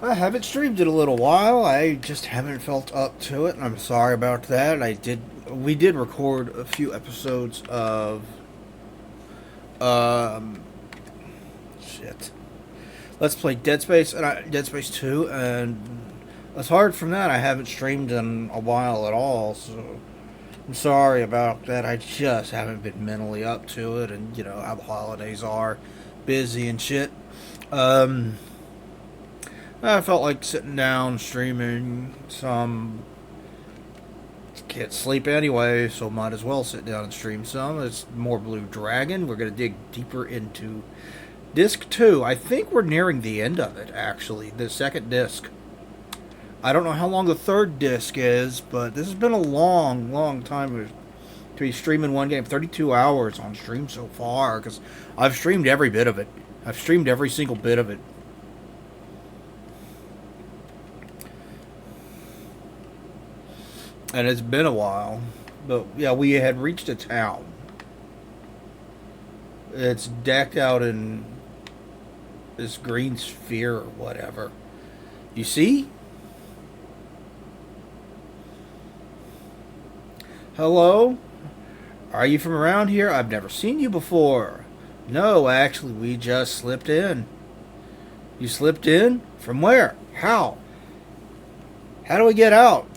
I haven't streamed in a little while. I just haven't felt up to it, and I'm sorry about that. We did record a few episodes of um shit. Let's Play Dead Space and Dead Space 2, and aside from that, I haven't streamed in a while at all. So I'm sorry about that. I just haven't been mentally up to it, and you know how the holidays are, busy and shit. Um, I felt like sitting down, streaming some. Can't sleep anyway, so might as well sit down and stream some. It's more Blue Dragon. We're going to dig deeper into Disc 2. I think we're nearing the end of it, actually. The second disc. I don't know how long the third disc is, but this has been a long, long time to be streaming one game. 32 hours on stream so far, because I've streamed every bit of it. I've streamed every single bit of it. And it's been a while. But yeah, we had reached a town. It's decked out in this green sphere or whatever. You see? Hello? Are you from around here? I've never seen you before. No, actually, we just slipped in. You slipped in? From where? How? How do we get out?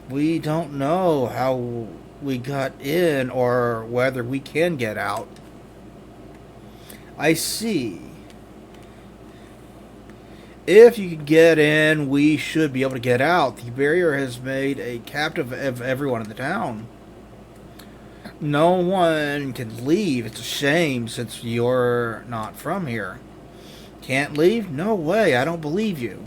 We don't know how we got in or whether we can get out. I see. If you could get in, we should be able to get out. The barrier has made a captive of everyone in the town. No one can leave. It's a shame since you're not from here. Can't leave? No way. I don't believe you.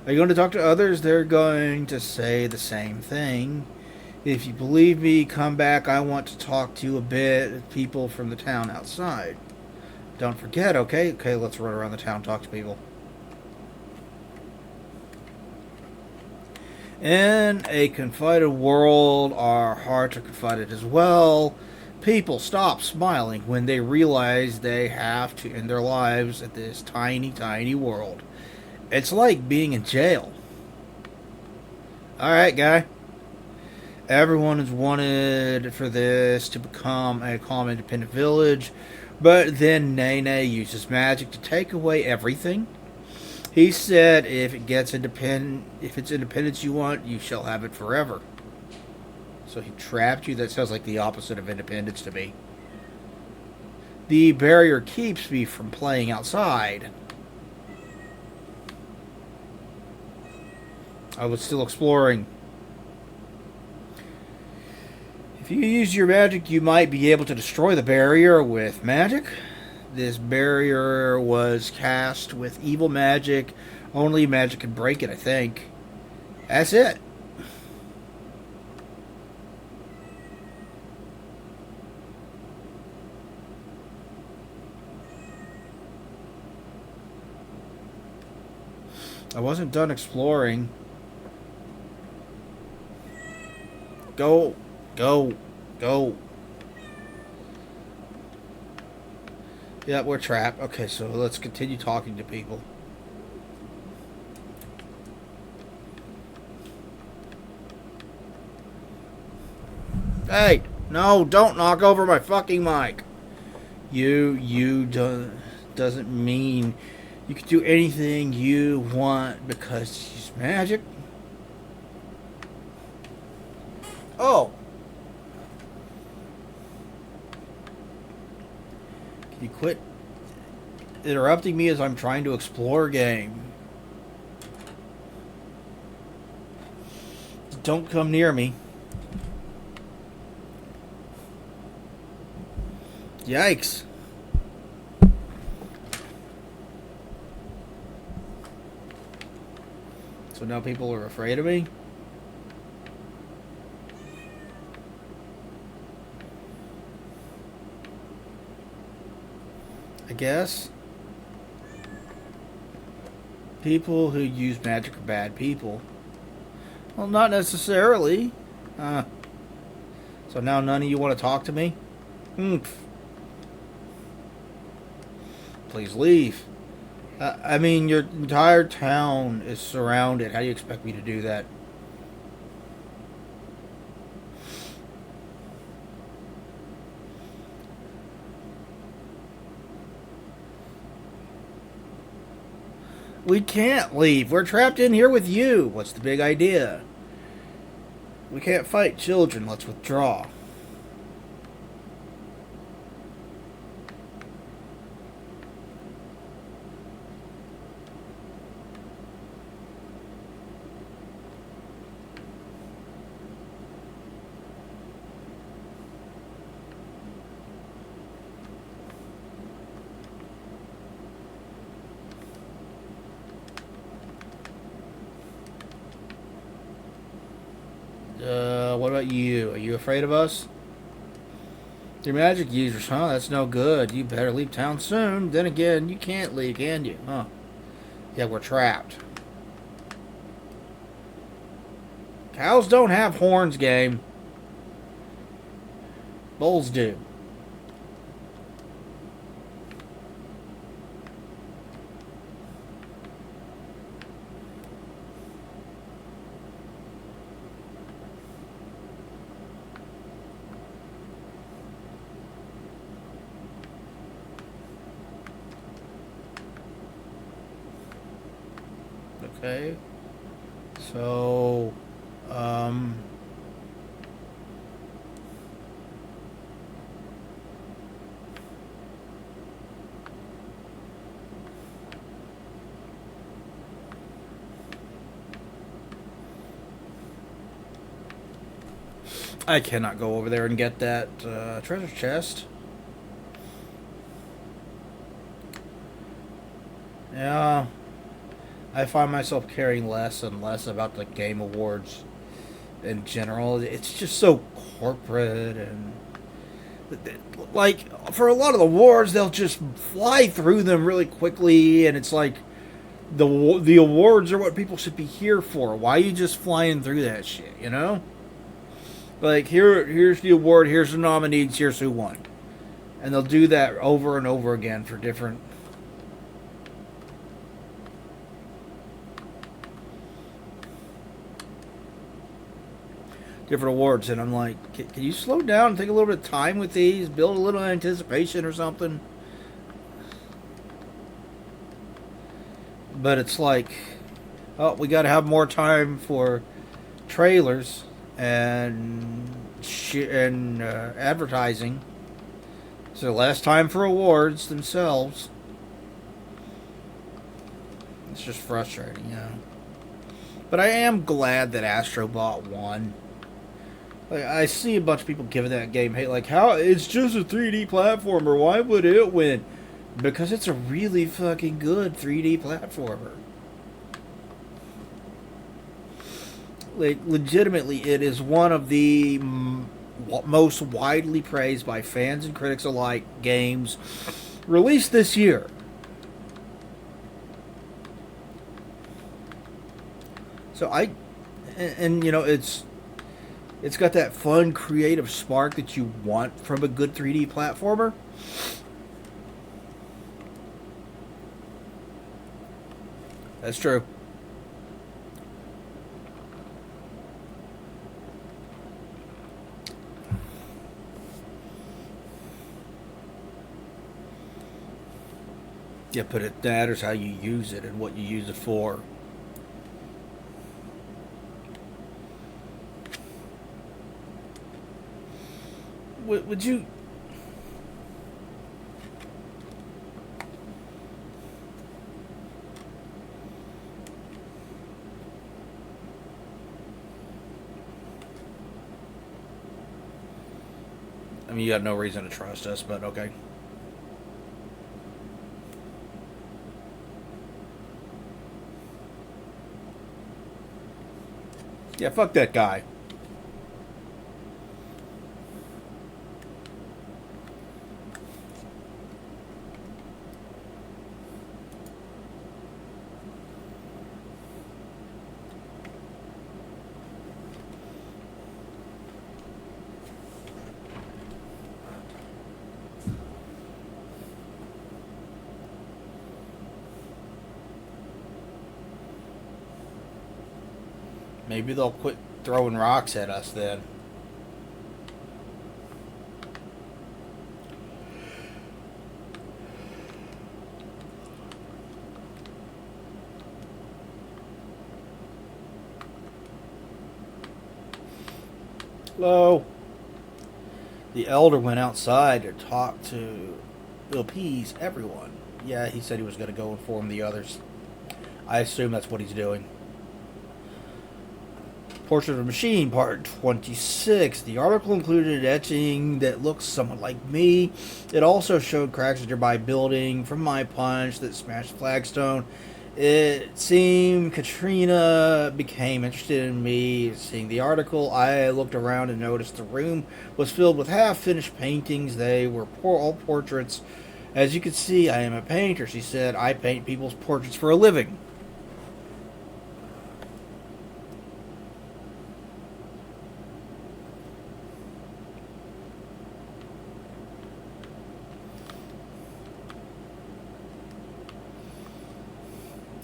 Are you going to talk to others? They're going to say the same thing. If you believe me, come back. I want to talk to you a bit. People from the town outside. Don't forget, okay? Okay, let's run around the town, talk to people. In a confided world, our hearts are confided as well. People stop smiling when they realize they have to end their lives at this tiny, tiny world. It's like being in jail. Alright, guy. Everyone has wanted for this to become a calm, independent village, but then Nene uses magic to take away everything. He said, if it's independence you want, you shall have it forever. So he trapped you? That sounds like the opposite of independence to me. The barrier keeps me from playing outside. I was still exploring. If you use your magic, you might be able to destroy the barrier with magic. This barrier was cast with evil magic. Only magic can break it, I think. That's it. I wasn't done exploring. Go. Go. Go. Yeah, we're trapped. Okay, so let's continue talking to people. Hey, no, don't knock over my fucking mic. Doesn't mean you can do anything you want because she's magic. Oh. Can you quit interrupting me as I'm trying to explore a game? Don't come near me. Yikes. So now people are afraid of me? I guess. People who use magic are bad people. Well, not necessarily. So now none of you want to talk to me? Please leave. I mean, your entire town is surrounded. How do you expect me to do that? We can't leave. We're trapped in here with you. What's the big idea? We can't fight children. Let's withdraw. What about you? Are you afraid of us? Your magic users, huh? That's no good. You better leave town soon. Then again, you can't leave, can you? Huh? Yeah, we're trapped. Cows don't have horns, game. Bulls do. Okay. So, I cannot go over there and get that treasure chest. Yeah. I find myself caring less and less about the game awards. in general. It's just so corporate and like for a lot of the awards, they'll just fly through them really quickly, and it's like the awards are what people should be here for. Why are you just flying through that shit? You know, like here's the award, here's the nominees, here's who won, and they'll do that over and over again for different awards, and I'm like, can you slow down and take a little bit of time with these, build a little anticipation or something? But it's like, oh, we got to have more time for trailers and advertising. So less time for awards themselves. It's just frustrating, yeah. But I am glad that Astrobot won. Like, I see a bunch of people giving that game hate, like, how it's just a 3D platformer. Why would it win? Because it's a really fucking good 3D platformer. Like, legitimately, it is one of the most widely praised by fans and critics alike games released this year. So and you know, it's got that fun, creative spark that you want from a good 3D platformer. That's true. Yeah, but it matters how you use it and what you use it for. Would you? I mean, you got no reason to trust us, but okay. Yeah, fuck that guy. Maybe they'll quit throwing rocks at us then. Hello. The elder went outside to talk to appease everyone. Yeah, he said he was going to go inform the others. I assume that's what he's doing. Portrait of a Machine, Part 26. The article included an etching that looks somewhat like me. It also showed cracks in a nearby building from my punch that smashed the flagstone. It seemed Katrina became interested in me. Seeing the article, I looked around and noticed the room was filled with half-finished paintings. They were all portraits. As you can see, I am a painter, she said. I paint people's portraits for a living.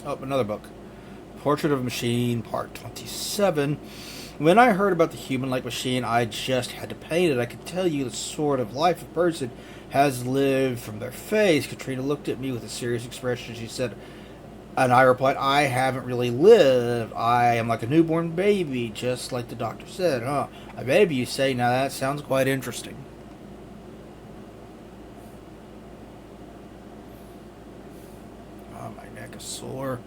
Oh, another book. Portrait of a Machine, Part 27. When I heard about the human-like machine, I just had to paint it. I could tell you the sort of life a person has lived from their face. Katrina looked at me with a serious expression. She said, and I replied, I haven't really lived. I am like a newborn baby, just like the doctor said. Huh? A baby, you say? Now that sounds quite interesting. Oh, my neck is sore.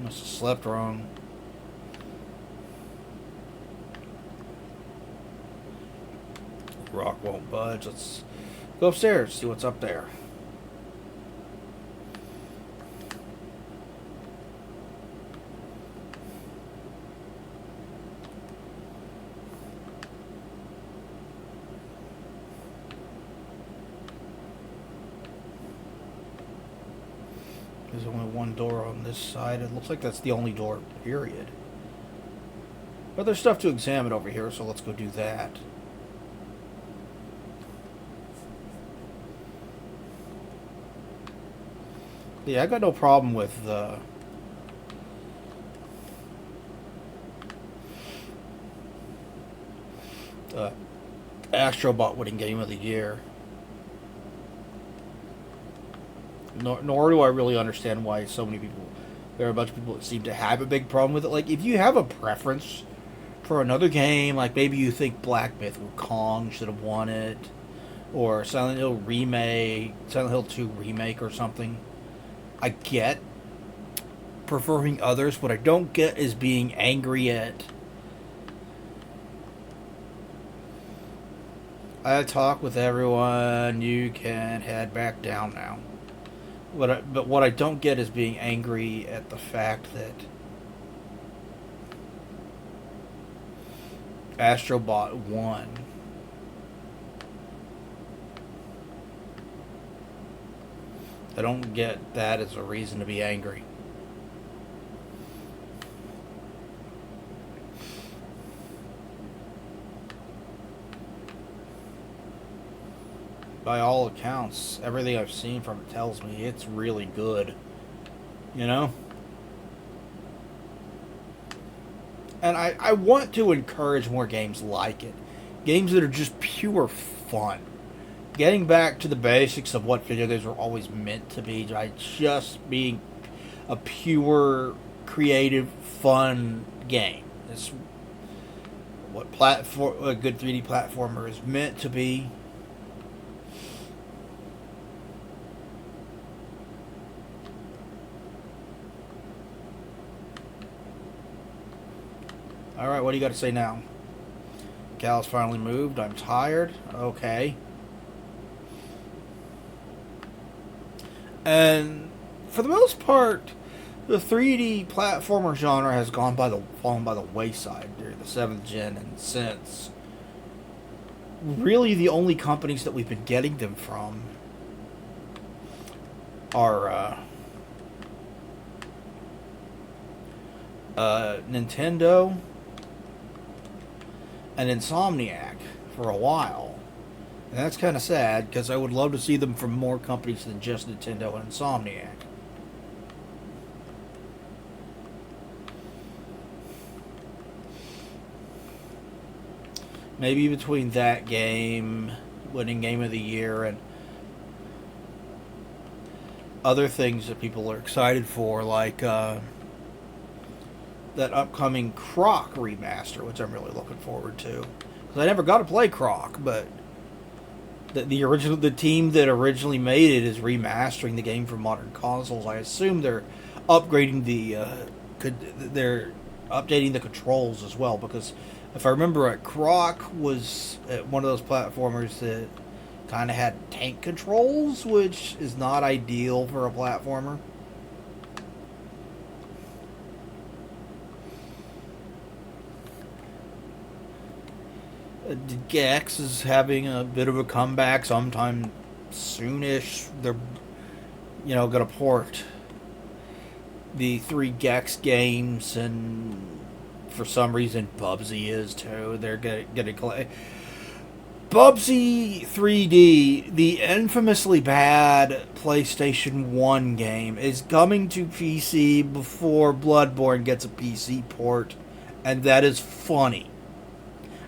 Must have slept wrong. Rock won't budge. Let's go upstairs, see what's up there. There's only one door on this side. It looks like that's the only door, period. But there's stuff to examine over here, so let's go do that. Yeah, I got no problem with the Astrobot winning Game of the Year. Nor do I really understand why so many people... There are a bunch of people that seem to have a big problem with it. Like, if you have a preference for another game, like maybe you think Black Myth or Kong should have won it, or Silent Hill Remake, Silent Hill 2 Remake or something, I get preferring others. What I don't get is being angry at... I talk with everyone, you can head back down now. But what I don't get is being angry at the fact that Astrobot won. I don't get that as a reason to be angry. By all accounts, everything I've seen from it tells me it's really good. You know? And I want to encourage more games like it. Games that are just pure fun. Getting back to the basics of what video games were always meant to be, by just being a pure, creative, fun game. It's what a good 3D platformer is meant to be. Alright, what do you got to say now? Cal's finally moved. I'm tired. Okay. And for the most part, the 3D platformer genre has fallen by the wayside during the 7th gen and since. Really, the only companies that we've been getting them from are Nintendo and Insomniac for a while. And that's kind of sad, because I would love to see them from more companies than just Nintendo and Insomniac. Maybe between that game, winning Game of the Year, and other things that people are excited for, like that upcoming Croc remaster, which I'm really looking forward to. Because I never got to play Croc, but the team that originally made it is remastering the game for modern consoles. I assume they're upgrading they're updating the controls as well, because if I remember right, Croc was one of those platformers that kind of had tank controls, which is not ideal for a platformer. Gex is having a bit of a comeback sometime soonish. They're, going to port the 3 Gex games, and for some reason Bubsy is too. They're going to Bubsy 3D, the infamously bad PlayStation 1 game, is coming to PC before Bloodborne gets a PC port, and that is funny,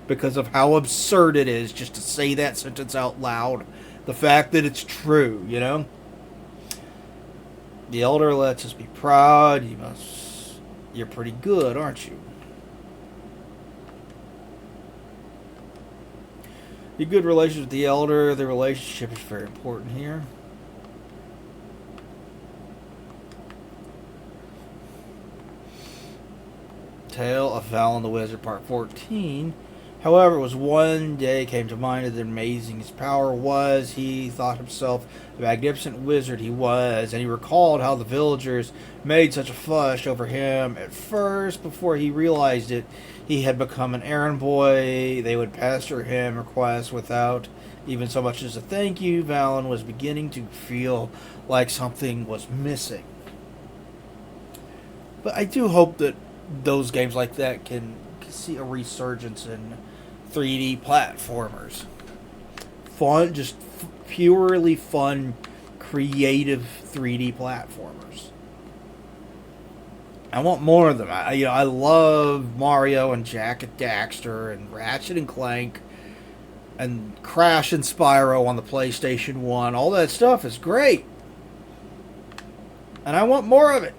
because of how absurd it is just to say that sentence out loud. The fact that it's true, The Elder lets us be proud. You're pretty good, aren't you? Be good relations with the Elder. The relationship is very important here. Tale of Val and the Wizard, Part 14. However, it was one day came to mind that amazing his power was. He thought himself the magnificent wizard he was, and he recalled how the villagers made such a fuss over him at first. Before he realized it, he had become an errand boy. They would pester him requests without even so much as a thank you. Valen was beginning to feel like something was missing. But I do hope that those games like that can see a resurgence in 3D platformers. Fun, just purely fun, creative 3D platformers. I want more of them. I love Mario and Jak and Daxter and Ratchet and Clank and Crash and Spyro on the PlayStation 1. All that stuff is great. And I want more of it.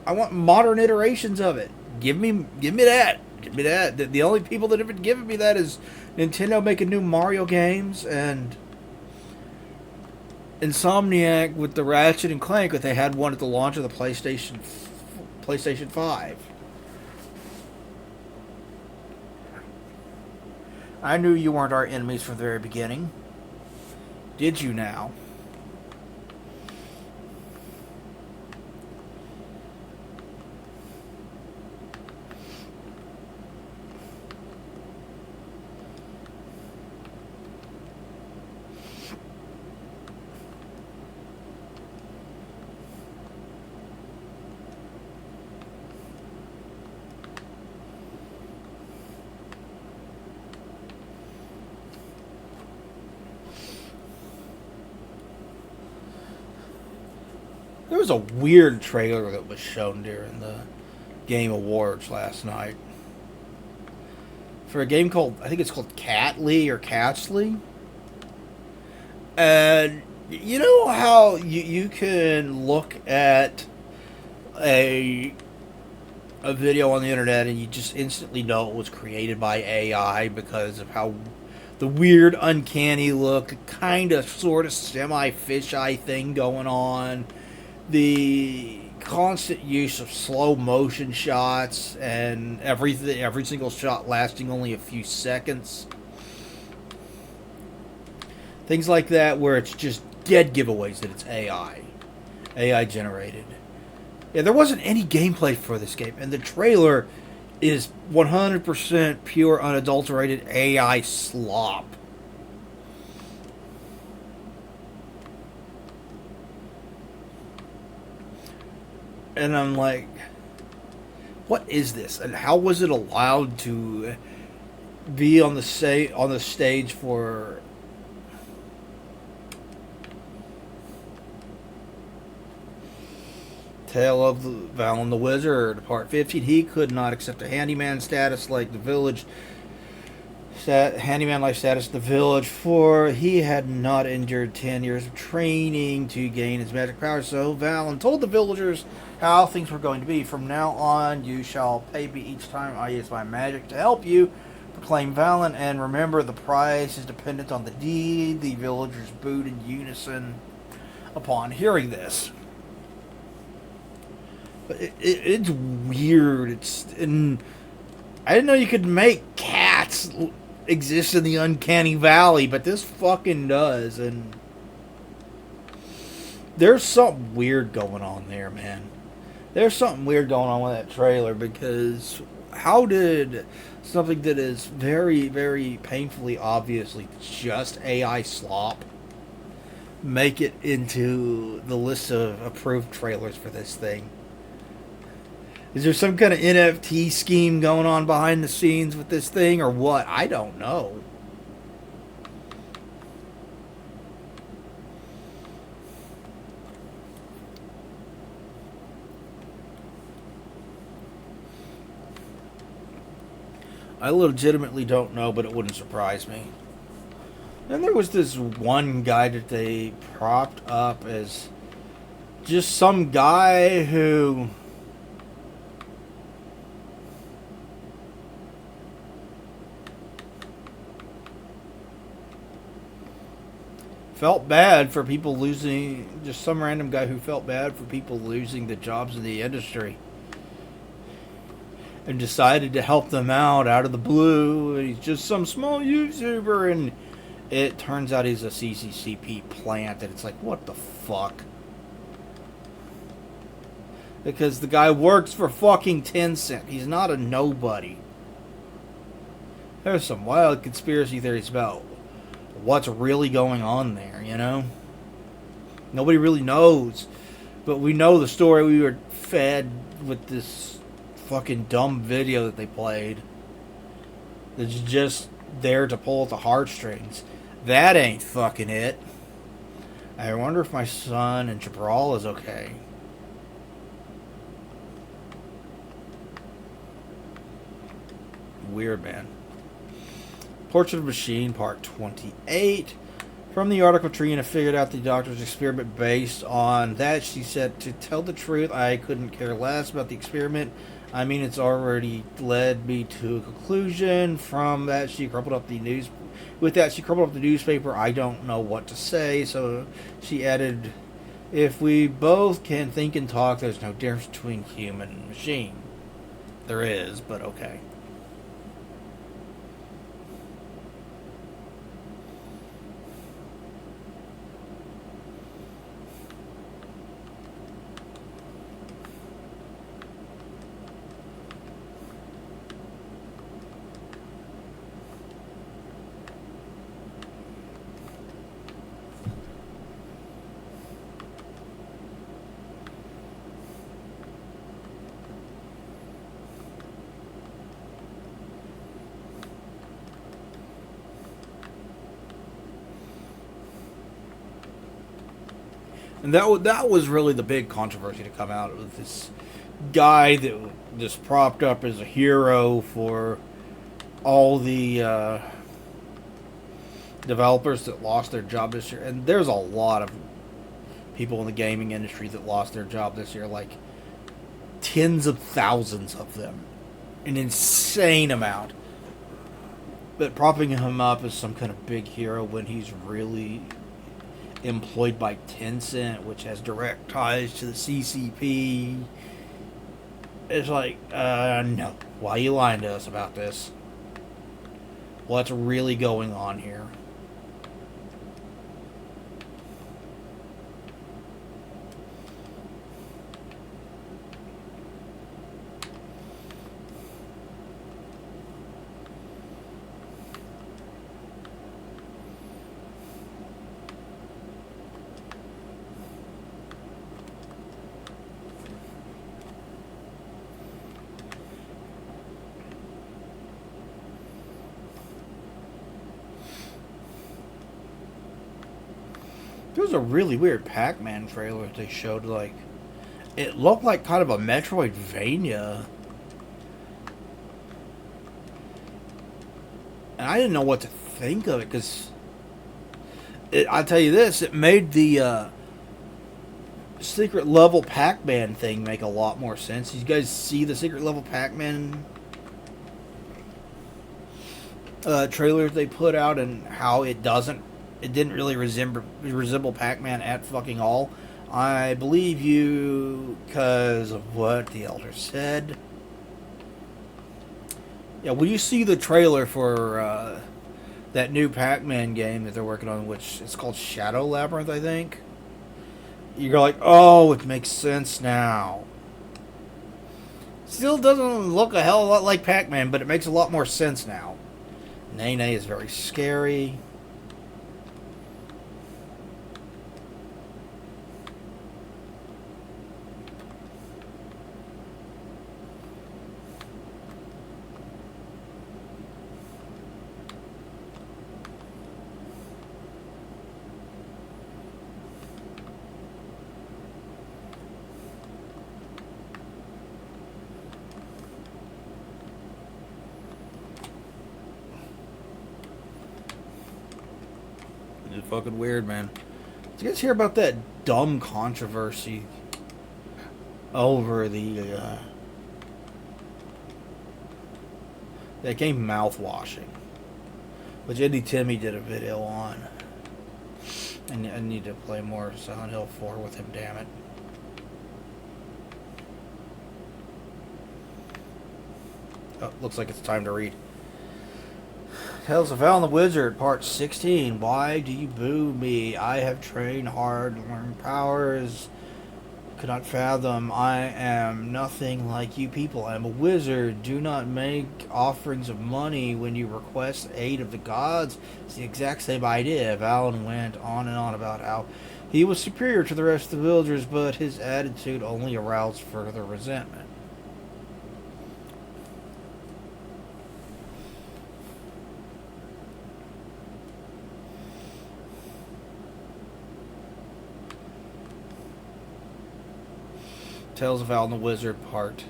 I want modern iterations of it. Give me that. Give me that. The only people that have been giving me that is Nintendo making new Mario games and Insomniac with the Ratchet and Clank, but they had one at the launch of the PlayStation 5. I knew you weren't our enemies from the very beginning. Did you now? There was a weird trailer that was shown during the Game Awards last night for a game called, I think it's called Catly or Catsley. And you know how you can look at a a video on the internet and you just instantly know it was created by AI because of how the weird, uncanny look, kind of, sort of semi fisheye thing going on, the constant use of slow motion shots, and every single shot lasting only a few seconds. Things like that, where it's just dead giveaways that it's AI generated. Yeah, there wasn't any gameplay for this game, and the trailer is 100% pure, unadulterated AI slop. And I'm like, what is this? And how was it allowed to be on the stage for Tale of Valen the Wizard, Part 15? He could not accept a handyman status like the village. Handyman life status in the village, for he had not endured 10 years of training to gain his magic power. So Valen told the villagers how things were going to be. From now on, you shall pay me each time I use my magic to help you, proclaimed Valen, and remember, the price is dependent on the deed. The villagers booed in unison upon hearing this. But it's weird. I didn't know you could make cats exist in the uncanny valley, but this fucking does. And there's something weird going on there, man. There's something weird going on with that trailer, because how did something that is very, very painfully obviously just AI slop make it into the list of approved trailers for this thing? Is there some kind of NFT scheme going on behind the scenes with this thing, or what? I don't know. I legitimately don't know, but it wouldn't surprise me. Then there was this one guy that they propped up as just some guy who felt bad for people losing, just some random guy who felt bad for people losing the jobs in the industry and decided to help them out of the blue. He's just some small YouTuber, and it turns out he's a CCCP plant, and it's like, what the fuck? Because the guy works for fucking Tencent. He's not a nobody. There's some wild conspiracy theories about what's really going on there, you know? Nobody really knows. But we know the story. We were fed with this fucking dumb video that they played. That's just there to pull at the heartstrings. That ain't fucking it. I wonder if my son in Jabral is okay. Weird, man. Portrait of a Machine, Part 28. From the article, Trina figured out the doctor's experiment based on that. She said, to tell the truth, I couldn't care less about the experiment. I mean, it's already led me to a conclusion. From that, she crumpled up the news. With that, she crumpled up the newspaper. I don't know what to say. So she added, if we both can think and talk, there's no difference between human and machine. There is, but okay. And that was really the big controversy to come out of this guy that just propped up as a hero for all the developers that lost their job this year. And there's a lot of people in the gaming industry that lost their job this year, like tens of thousands of them. An insane amount. But propping him up as some kind of big hero when he's really employed by Tencent, which has direct ties to the CCP. It's like, no. Why are you lying to us about this? What's really going on here? There was a really weird Pac-Man trailer that they showed, like, it looked like kind of a Metroidvania. And I didn't know what to think of it, because I'll tell you this, it made the secret level Pac-Man thing make a lot more sense. You guys see the secret level Pac-Man trailer they put out, and how it didn't really resemble Pac-Man at fucking all. I believe you because of what the elder said. Yeah, when you see the trailer for that new Pac-Man game that they're working on, which is called Shadow Labyrinth, I think, you're like, oh, it makes sense now. Still doesn't look a hell of a lot like Pac-Man, but it makes a lot more sense now. Nene is very scary. It's fucking weird, man. Did you guys hear about that dumb controversy over that game Mouthwashing, which Eddie Timmy did a video on? And I need to play more Silent Hill 4 with him, damn it. Oh, looks like it's time to read. Tales of Val and the Wizard, Part 16. Why do you boo me? I have trained hard, learned powers, could not fathom. I am nothing like you people. I am a wizard. Do not make offerings of money when you request aid of the gods. It's the exact same idea. Valen went on and on about how he was superior to the rest of the villagers, but his attitude only aroused further resentment. Tales of Al and the Wizard, Part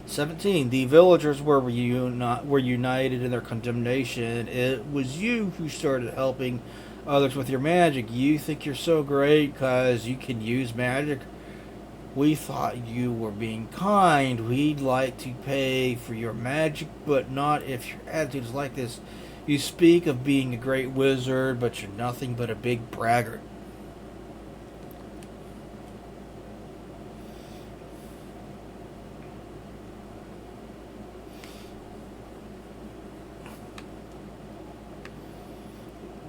17. The villagers were united in their condemnation. It was you who started helping others with your magic. You think you're so great because you can use magic? We thought you were being kind. We'd like to pay for your magic, but not if your attitude is like this. You speak of being a great wizard, but you're nothing but a big braggart.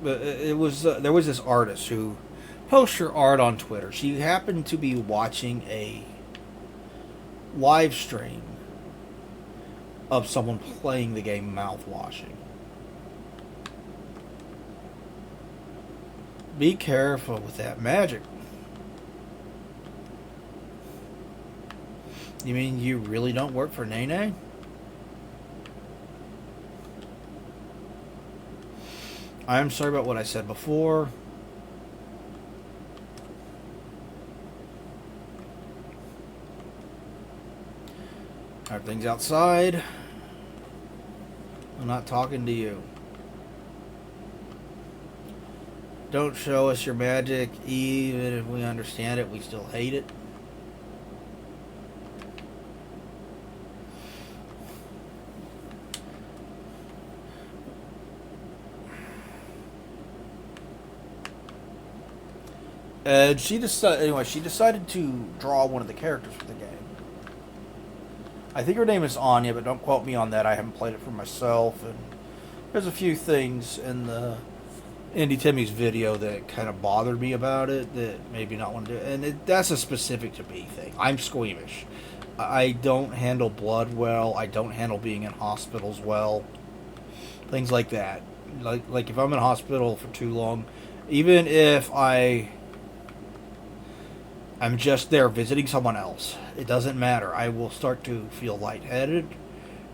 But it was there was this artist who posts her art on Twitter. She happened to be watching a live stream of someone playing the game Mouthwashing. Be careful with that magic. You mean you really don't work for Nene? I'm sorry about what I said before. Everything's outside. I'm not talking to you. Don't show us your magic. Even if we understand it, we still hate it. And she decided to draw one of the characters for the game. I think her name is Anya, but don't quote me on that. I haven't played it for myself. And there's a few things in the Indie Timmy's video that kind of bothered me about it that maybe not want to do. And that's a specific to me thing. I'm squeamish. I don't handle blood well. I don't handle being in hospitals well. Things like that. Like if I'm in a hospital for too long, even if I'm just there visiting someone else, it doesn't matter. I will start to feel lightheaded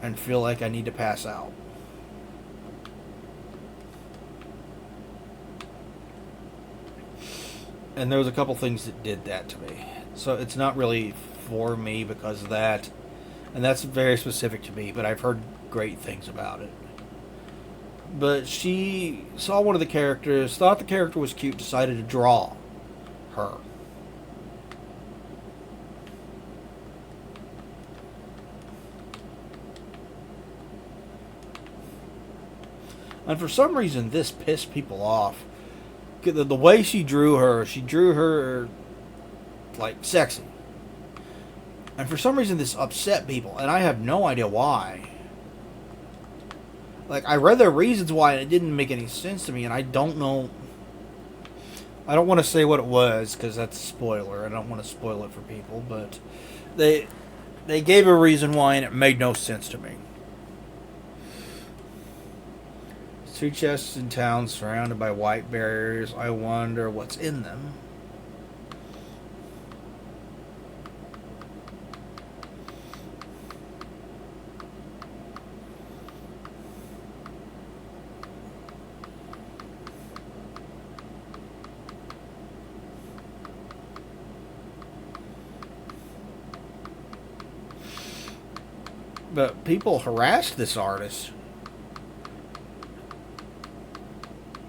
and feel like I need to pass out. And there was a couple things that did that to me. So it's not really for me because of that. And that's very specific to me, but I've heard great things about it. But she saw one of the characters, thought the character was cute, decided to draw her. And for some reason, this pissed people off. The way she drew her like sexy. And for some reason, this upset people, and I have no idea why. Like, I read the reasons why, and it didn't make any sense to me, and I don't know. I don't want to say what it was, because that's a spoiler. I don't want to spoil it for people, but they gave a reason why, and it made no sense to me. 2 chests in town surrounded by white barriers. I wonder what's in them. But people harassed this artist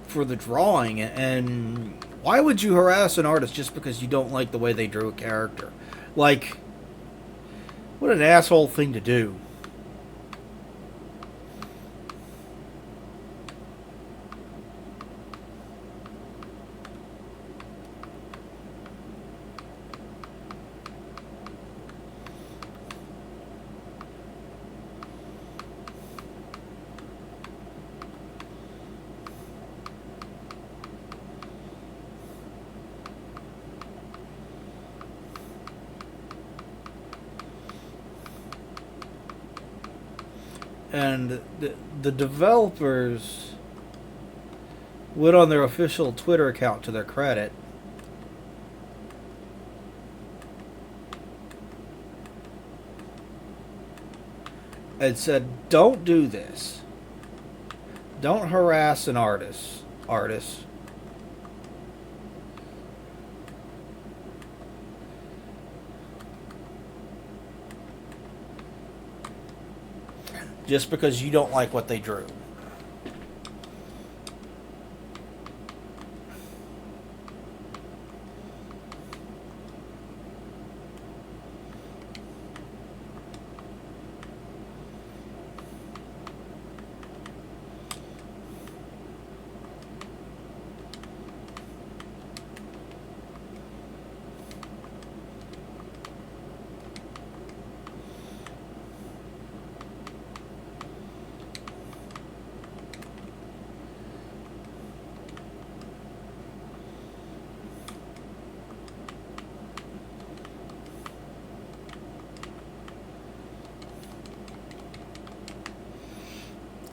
for the drawing, and why would you harass an artist just because you don't like the way they drew a character? Like, what an asshole thing to do. And the developers went on their official Twitter account, to their credit, and said, don't do this. Don't harass an artist. just because you don't like what they drew.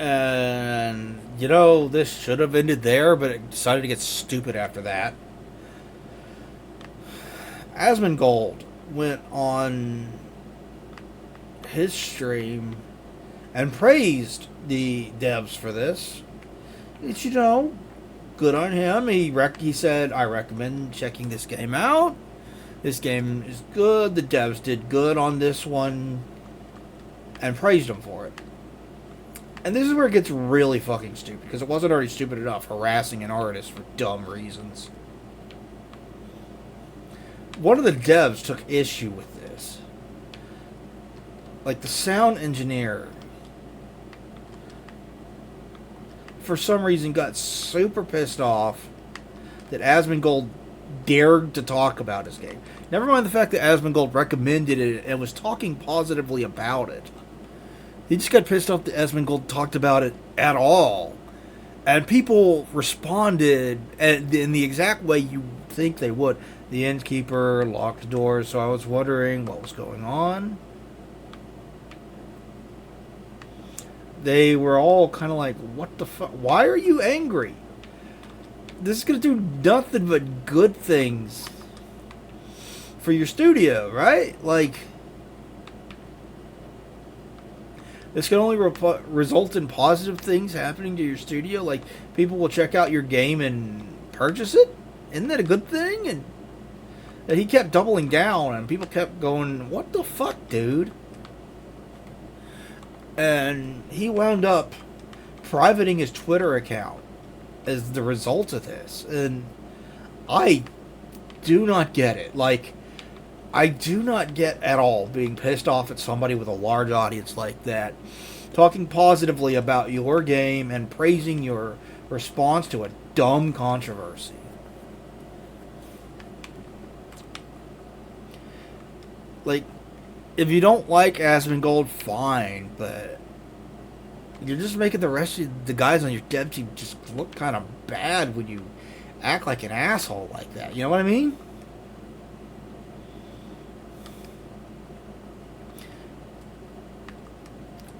And, this should have ended there, but it decided to get stupid after that. Asmongold went on his stream and praised the devs for this. It's, good on him. He said, I recommend checking this game out. This game is good. The devs did good on this one. And praised him for it. And this is where it gets really fucking stupid, because it wasn't already stupid enough harassing an artist for dumb reasons. One of the devs took issue with this. Like, the sound engineer, for some reason, got super pissed off that Asmongold dared to talk about his game. Never mind the fact that Asmongold recommended it and was talking positively about it. He just got pissed off that Asmongold talked about it at all. And people responded in the exact way you think they would. The innkeeper locked the doors, so I was wondering what was going on. They were all kind of like, what the fuck? Why are you angry? This is going to do nothing but good things for your studio, right? Like, this can only result in positive things happening to your studio. Like, people will check out your game and purchase it. Isn't that a good thing? And he kept doubling down, and people kept going, what the fuck, dude? And he wound up privating his Twitter account as the result of this. And I do not get it. Like, I do not get at all being pissed off at somebody with a large audience like that, talking positively about your game and praising your response to a dumb controversy. Like, if you don't like Asmongold, fine, but you're just making the rest of the guys on your dev team just look kind of bad when you act like an asshole like that. You know what I mean?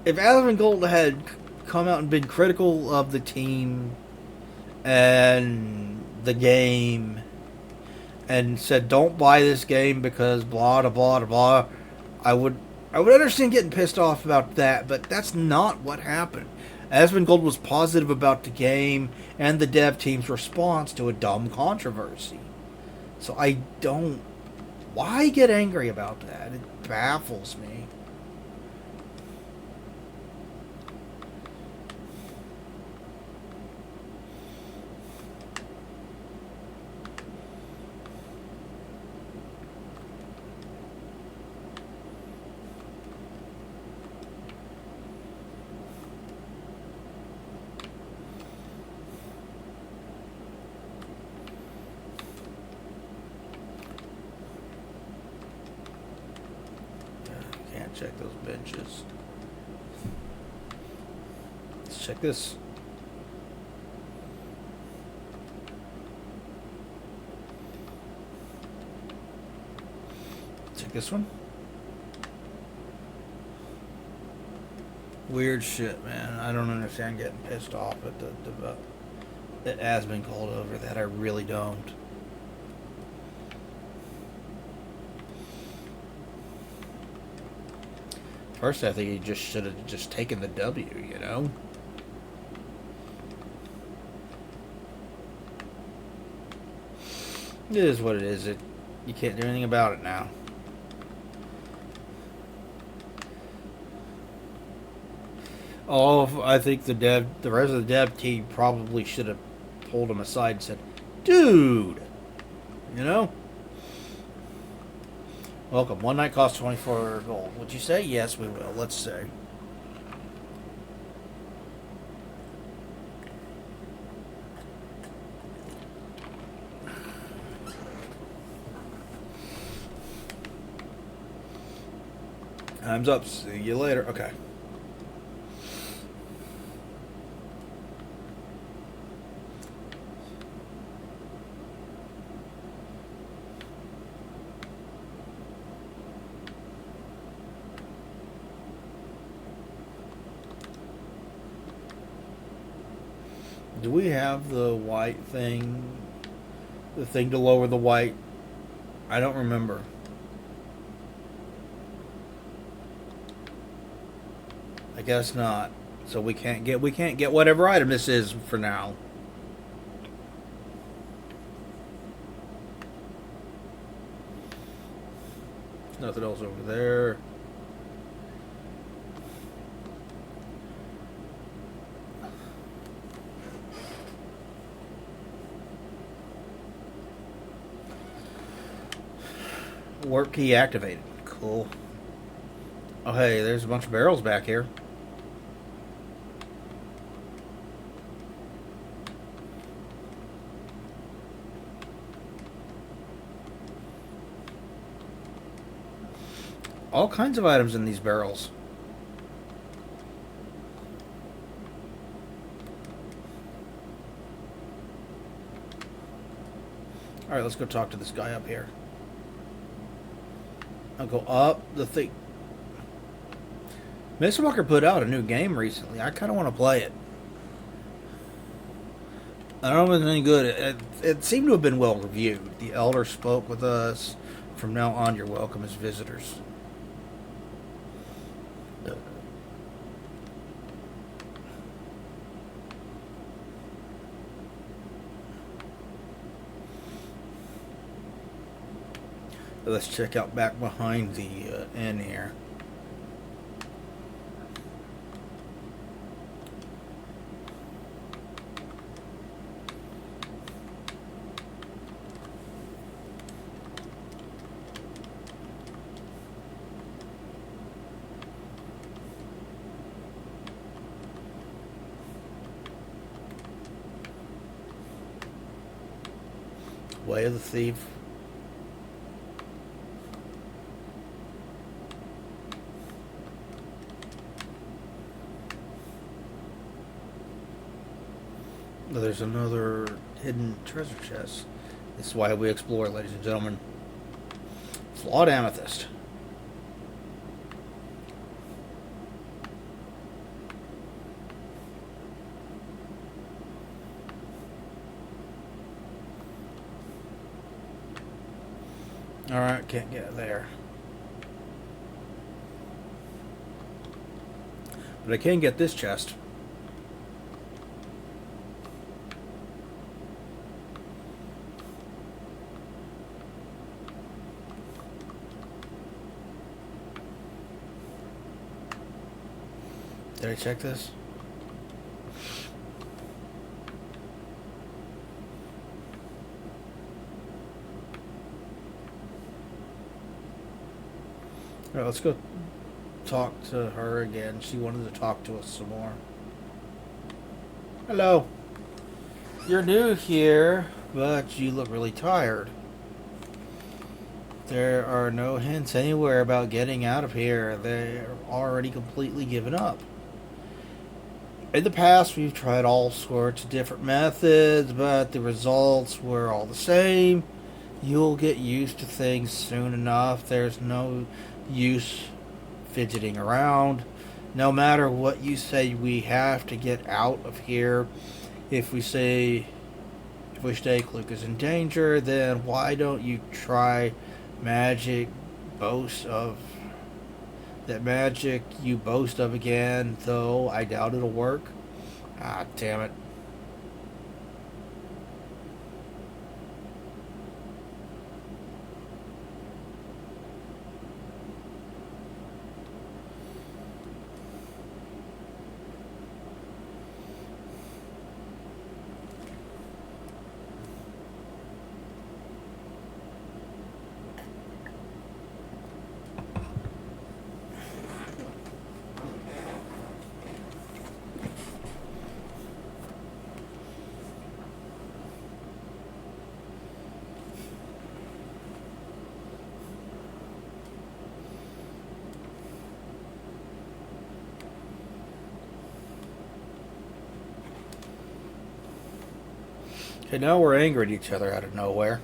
If Asmongold had come out and been critical of the team and the game and said, don't buy this game because blah, blah, blah, blah, I would understand getting pissed off about that, but that's not what happened. Asmongold was positive about the game and the dev team's response to a dumb controversy. So I don't... Why get angry about that? It baffles me. Check those benches. Let's check this. Check this one. Weird shit, man. I don't understand getting pissed off at the Asmongold over that. I really don't. First, I think he just should have just taken the W, you know? It is what it is. You can't do anything about it now. Oh, I think the rest of the dev team probably should have pulled him aside and said, "Dude, you know, welcome. One night costs 24 gold. Would you say yes? We will. Let's say." Time's up. See you later. Okay. Do we have the white thing? The thing to lower the white? I don't remember. I guess not. So we can't get whatever item this is for now. There's nothing else over there. Warp key activated. Cool. Oh hey, there's a bunch of barrels back here. All kinds of items in these barrels. Alright, let's go talk to this guy up here. I'll go up the thing. Mr. Walker put out a new game recently. I kind of want to play it. I don't know if it's any good. It seemed to have been well reviewed. The elder spoke with us. From now on, you're welcome as visitors. Let's check out back behind the inn here. Way of the Thief. There's another hidden treasure chest. This is why we explore, ladies and gentlemen. Flawed amethyst. Alright, can't get there. But I can get this chest. Did I check this? Alright, let's go talk to her again. She wanted to talk to us some more. Hello. You're new here, but you look really tired. There are no hints anywhere about getting out of here. They're already completely given up. In the past, we've tried all sorts of different methods, but the results were all the same. You'll get used to things soon enough. There's no use fidgeting around. No matter what you say, we have to get out of here. If we stay, Kluke is in danger, then why don't you try magic boast of that magic you boast of again, though I doubt it'll work. Ah, damn it. Okay, now we're angry at each other out of nowhere.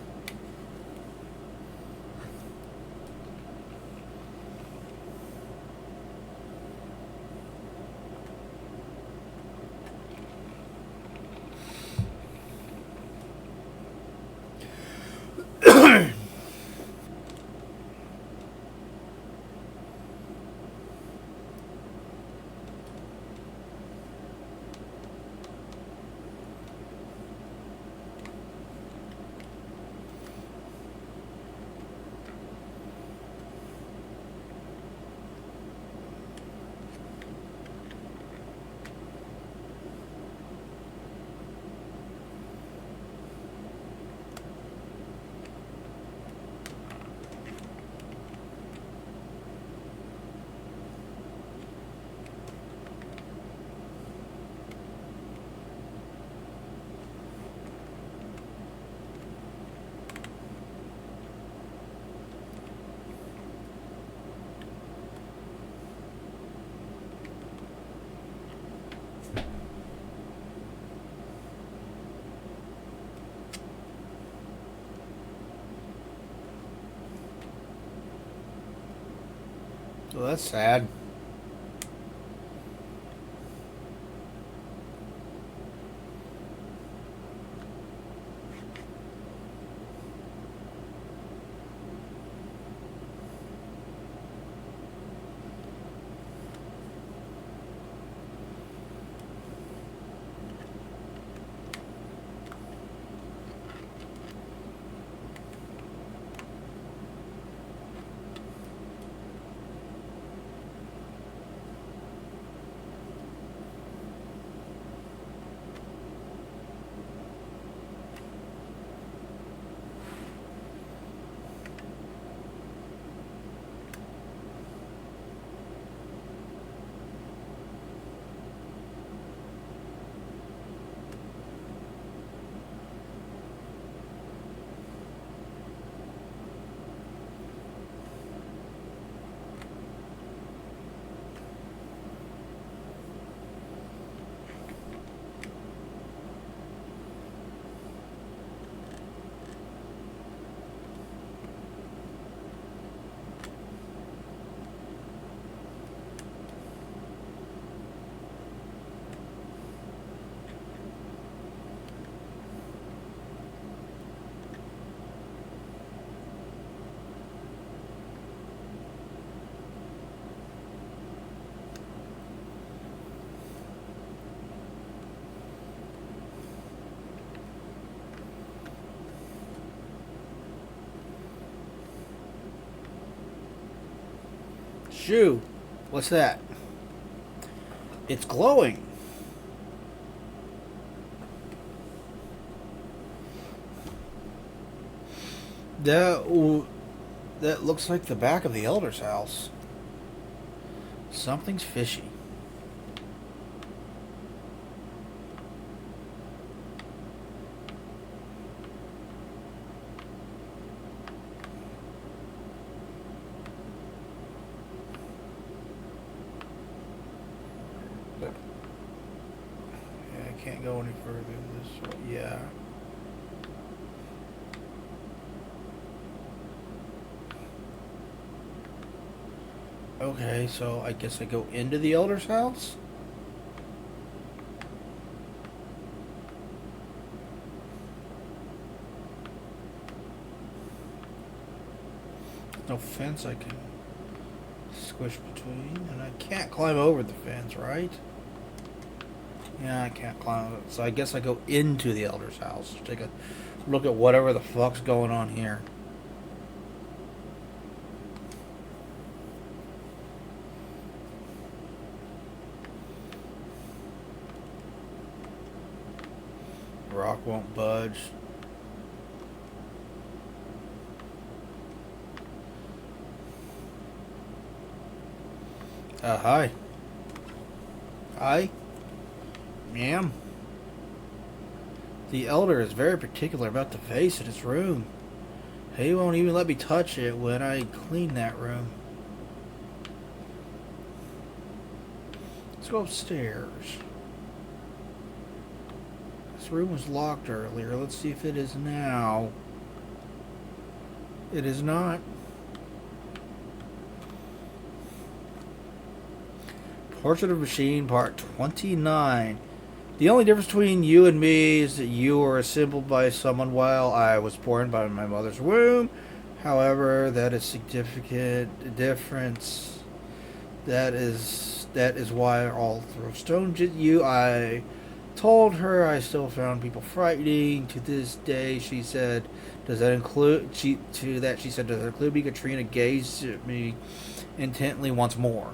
Well, that's sad. Shoo. What's that? It's glowing. That looks like the back of the elder's house. Something's fishy. But yeah, I can't go any further this way. Yeah. Okay, so I guess I go into the elder's house? No fence I can squish between, and I can't climb over the fence, right? Yeah, I can't climb it. So I guess I go into the elder's house. Take a look at whatever the fuck's going on here. Rock won't budge. Hi. Hi. Ma'am. The elder is very particular about the vase in his room. He won't even let me touch it when I clean that room. Let's go upstairs. As This room was locked earlier. Let's see if it is now. It is not. Portrait of a Machine, Part 29. The only difference between you and me is that you were assembled by someone while I was born by my mother's womb. However, that is significant difference. That is why I'll throw stones at you. I told her I still found people frightening. To this day, she said, "Does that include?" She said, "Does that include me?" Katrina gazed at me intently once more.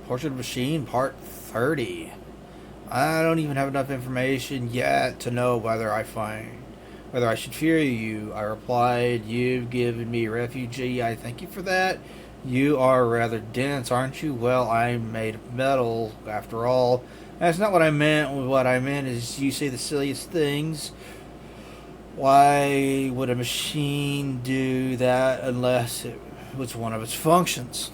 Portrait of a Machine, Part 30. I don't even have enough information yet to know whether I should fear you. I replied, "You've given me refugee. I thank you for that. You are rather dense, aren't you?" "Well, I'm made of metal, after all." That's not what I meant. What I meant is you say the silliest things. Why would a machine do that unless it was one of its functions?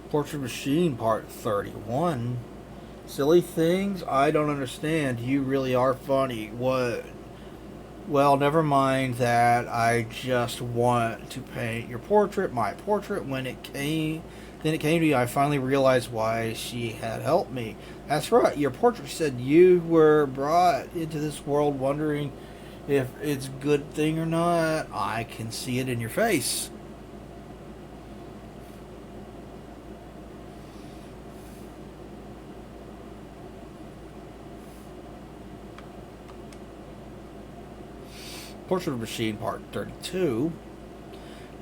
Portrait Machine, Part 31. Silly things? I don't understand. You really are funny. What? Well, never mind that. I just want to paint your portrait, my portrait. Then it came to me. I finally realized why she had helped me. That's right. Your portrait said you were brought into this world wondering if it's a good thing or not. I can see it in your face. Portrait of a Machine, Part 32.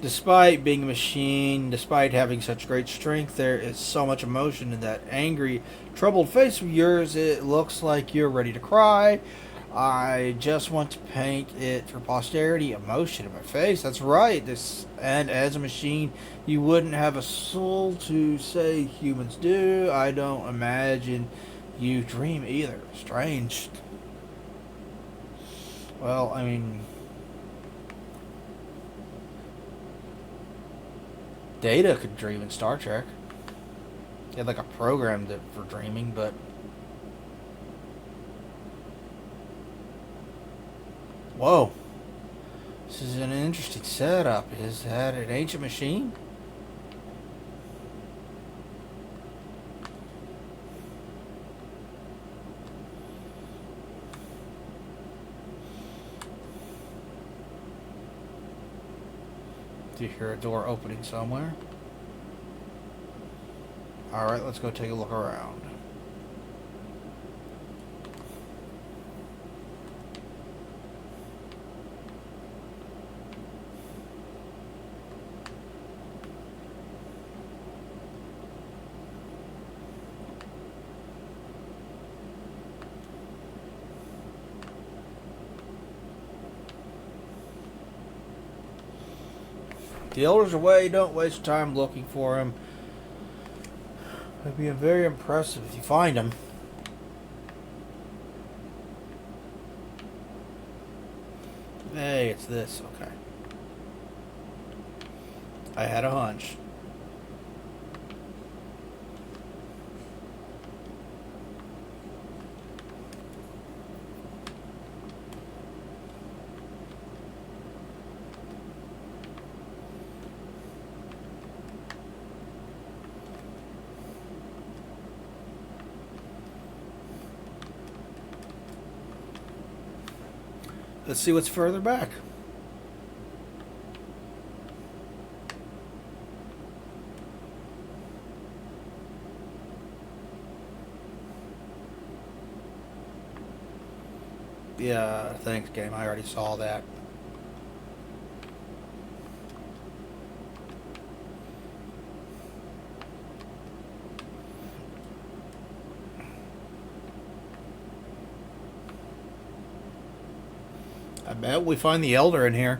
Despite being a machine, despite having such great strength, there is so much emotion in that angry, troubled face of yours. It looks like you're ready to cry. I just want to paint it for posterity. Emotion in my face. That's right. And as a machine, you wouldn't have a soul to say humans do. I don't imagine you dream either. Strange. Well, I mean, Data could dream in Star Trek. He had like a program for dreaming, but whoa, this is an interesting setup. Is that an ancient machine? Do you hear a door opening somewhere? Alright, let's go take a look around. The elder's away. Don't waste time looking for him. It'd be very impressive if you find him. Hey, it's this. Okay. I had a hunch. Let's see what's further back. Yeah, thanks, game. I already saw that. I bet we find the Elder in here.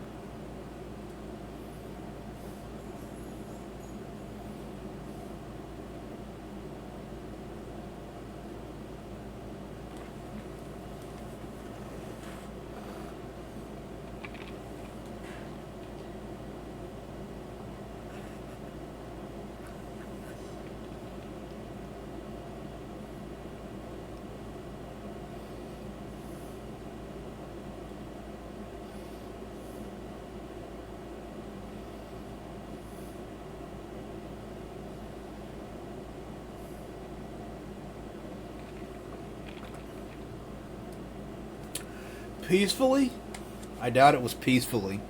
Peacefully? I doubt it was peacefully.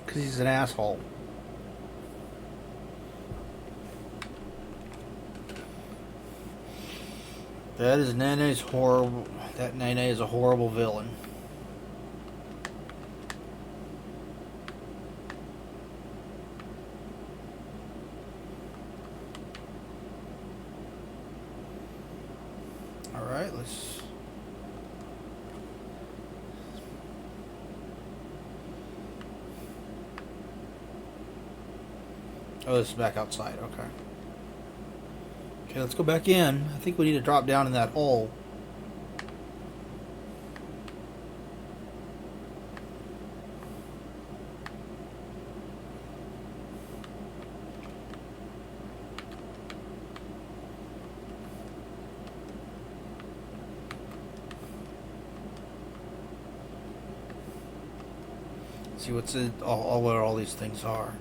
Because he's an asshole. That is Nene's horrible. That Nene is a horrible villain. Alright, let's... Oh, this is back outside. Okay. Okay, let's go back in. I think we need to drop down in that hole. See what's in all where all these things are.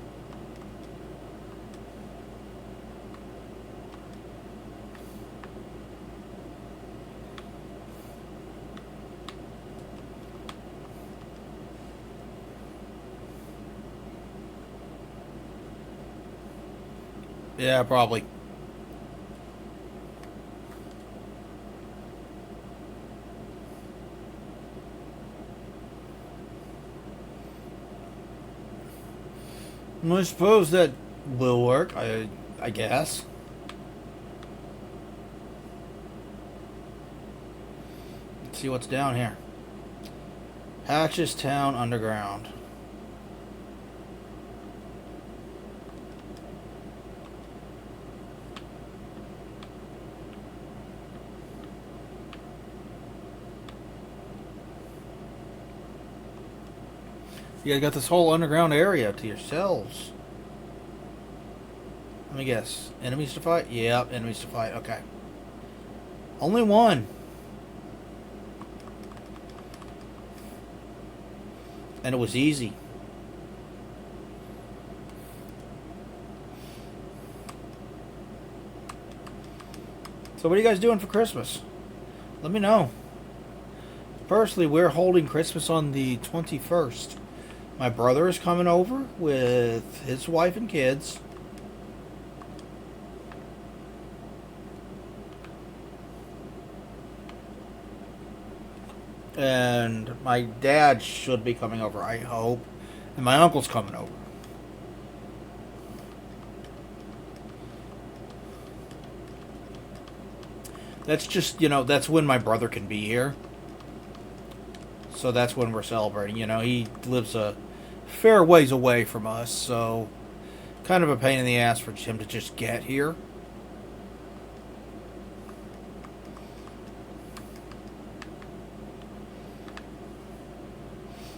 Yeah, probably. I suppose that will work, I guess. Let's see what's down here. Hatches Town Underground. You guys got this whole underground area to yourselves. Let me guess. Enemies to fight? Yep, enemies to fight. Okay. Only one. And it was easy. So what are you guys doing for Christmas? Let me know. Firstly, we're holding Christmas on the 21st. My brother is coming over with his wife and kids. And my dad should be coming over, I hope. And my uncle's coming over. That's just, that's when my brother can be here. So that's when we're celebrating. He lives a fair ways away from us, so kind of a pain in the ass for him to just get here.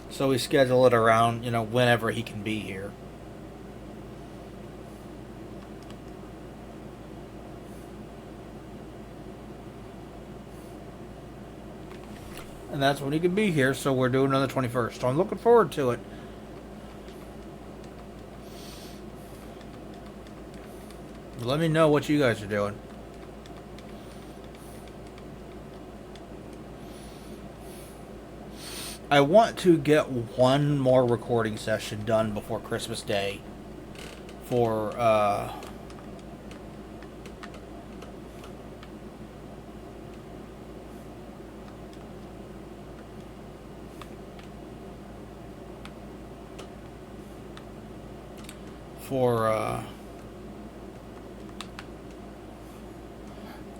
So we schedule it around, whenever he can be here. And that's when he can be here, so we're doing it on the 21st. So I'm looking forward to it. Let me know what you guys are doing. I want to get one more recording session done before Christmas Day for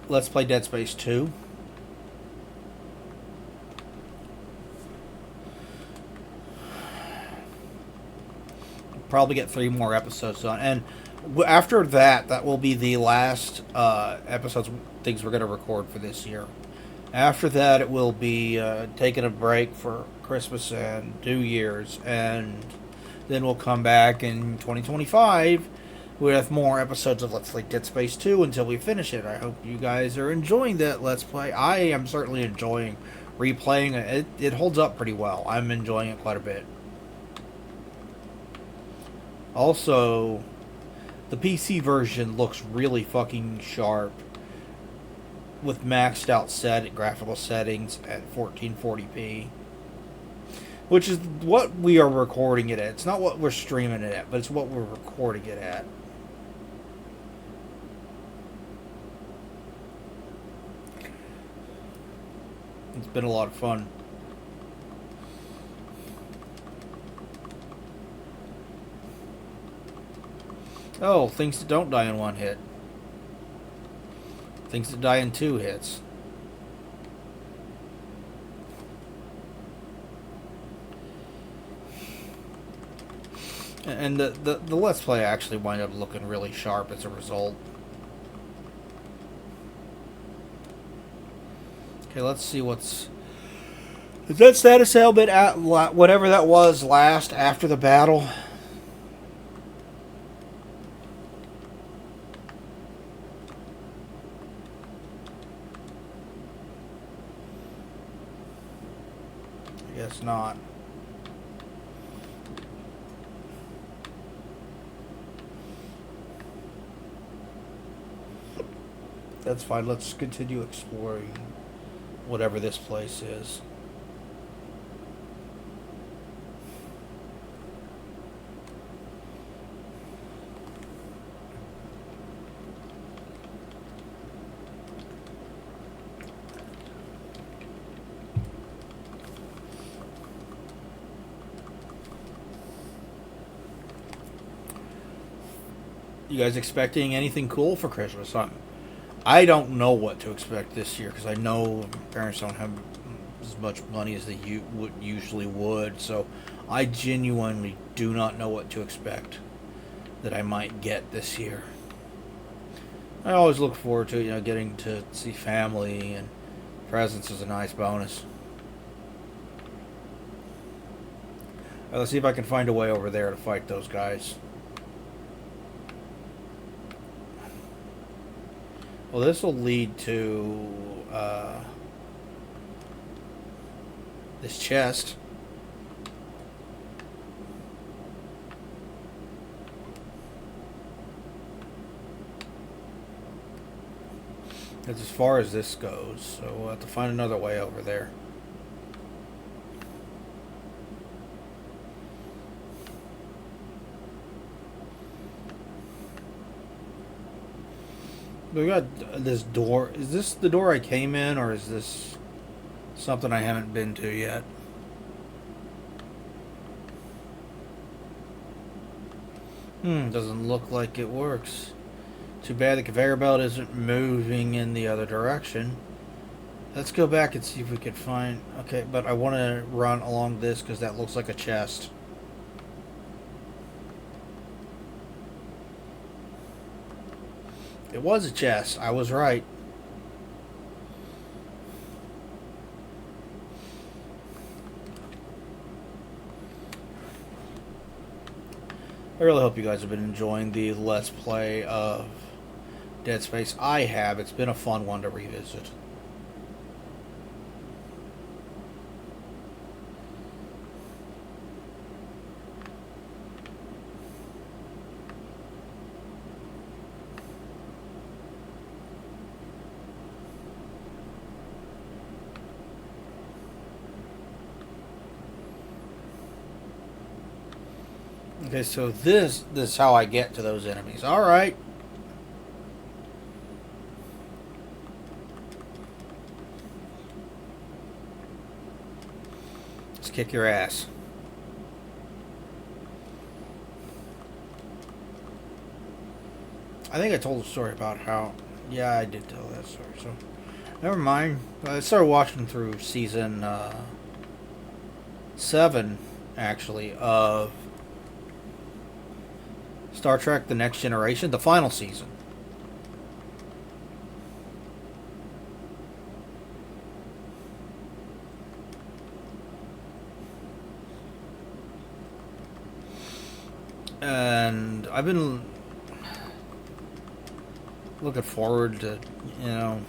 Let's Play Dead Space 2. Probably get 3 more episodes done, and after that will be the last episodes, things we're going to record for this year. After that, it will be taking a break for Christmas and New Year's, and then we'll come back in 2025 with more episodes of Let's Play Dead Space 2 until we finish it. I hope you guys are enjoying that Let's Play. I am certainly enjoying replaying it. It holds up pretty well. I'm enjoying it quite a bit. Also, the PC version looks really fucking sharp with maxed out graphical settings at 1440p, which is what we are recording it at. It's not what we're streaming it at, but it's what we're recording it at. It's been a lot of fun. Oh, things that don't die in 1 hit. Things that die in 2 hits. And the Let's Play actually wound up looking really sharp as a result. Okay, let's see what's... Is that status ailment at whatever that was last after the battle? I guess not. That's fine. Let's continue exploring whatever this place is. You guys expecting anything cool for Christmas? I don't know what to expect this year because I know parents don't have as much money as they usually would. So I genuinely do not know what to expect that I might get this year. I always look forward to getting to see family, and presents is a nice bonus. Let's see if I can find a way over there to fight those guys. Well, this will lead to this chest. That's as far as this goes, so we'll have to find another way over there. We got this door. Is this the door I came in, or is this Something I haven't been to yet. Doesn't look like it works. Too bad the conveyor belt isn't moving in the other direction. Let's go back and see if we can find... Okay, but I want to run along this because that looks like a chest. It was a chest. I was right. I really hope you guys have been enjoying the Let's Play of Dead Space. I have. It's been a fun one to revisit. Okay, so this is how I get to those enemies. All right. Let's kick your ass. I think I told a story about how... Yeah, I did tell that story, so... Never mind. I started watching through season 7, actually, of Star Trek The Next Generation, the final season. And I've been looking forward to, you know,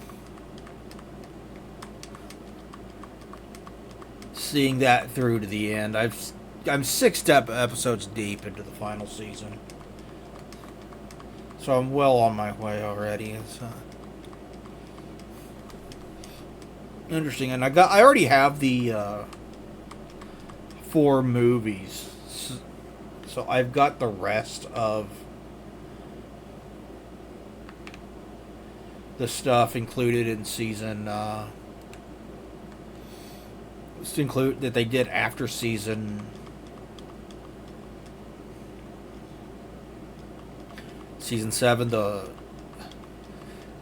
seeing that through to the end. I'm 6 episodes deep into the final season. So I'm well on my way already. It's interesting, and I already have the 4 movies, so I've got the rest of the stuff included in season. Let's include that they did after season. Season 7,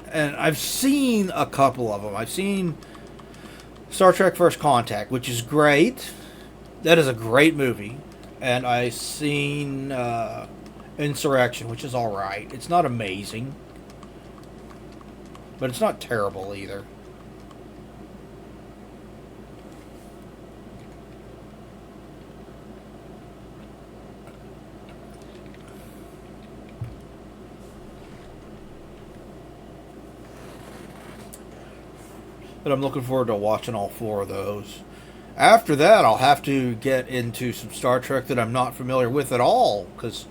and I've seen a couple of them. I've seen Star Trek First Contact, which is great. That is a great movie. And I've seen Insurrection, which is alright. It's not amazing, but it's not terrible either. But I'm looking forward to watching all 4 of those. After that, I'll have to get into some Star Trek that I'm not familiar with at all. Because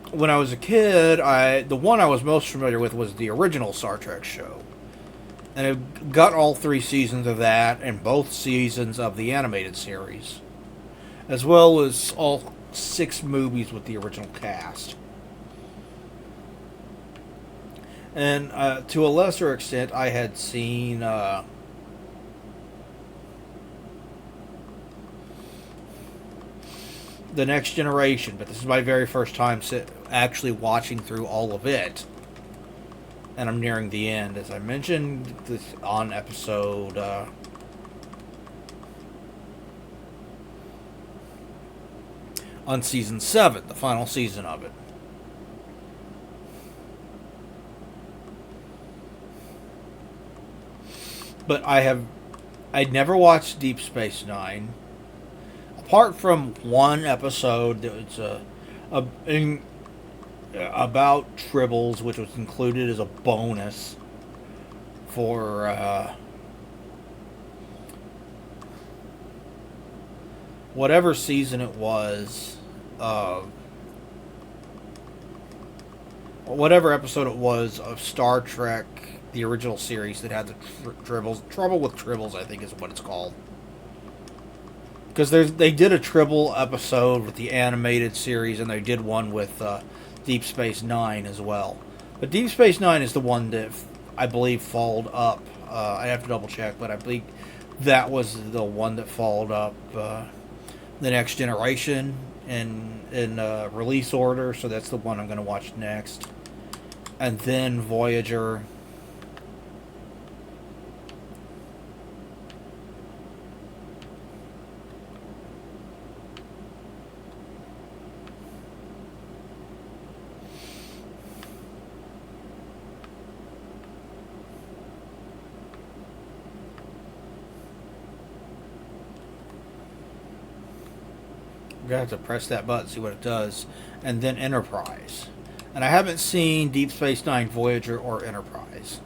when I was a kid, the one I was most familiar with was the original Star Trek show. And I got all 3 seasons of that and both seasons of the animated series. As well as all 6 movies with the original cast. And to a lesser extent, I had seen The Next Generation, but this is my very first time actually watching through all of it. And I'm nearing the end, as I mentioned on episode... on season 7, the final season of it. But I'd never watched Deep Space Nine. Apart from one episode that was about Tribbles, which was included as a bonus for whatever season it was, whatever episode it was of Star Trek, the original series that had the Tribbles. Trouble with Tribbles, I think is what it's called. Because they did a Tribble episode with the animated series, and they did one with Deep Space Nine as well. But Deep Space Nine is the one that I believe followed up I have to double check, but I believe that was the one that followed up the Next Generation in release order. So that's the one I'm going to watch next, and then Voyager. I'm gonna have to press that button, see what it does, and then Enterprise. And I haven't seen Deep Space Nine, Voyager, or Enterprise,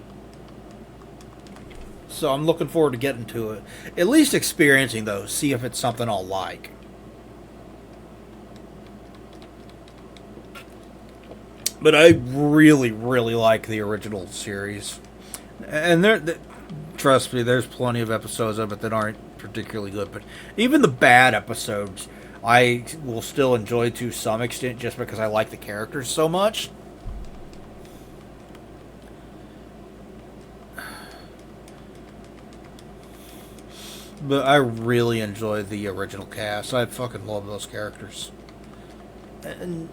so I'm looking forward to getting to it, at least experiencing those, see if it's something I'll like. But I really, really like the original series, and trust me, there's plenty of episodes of it that aren't particularly good. But even the bad episodes, I will still enjoy to some extent, just because I like the characters so much. But I really enjoy the original cast. I fucking love those characters. And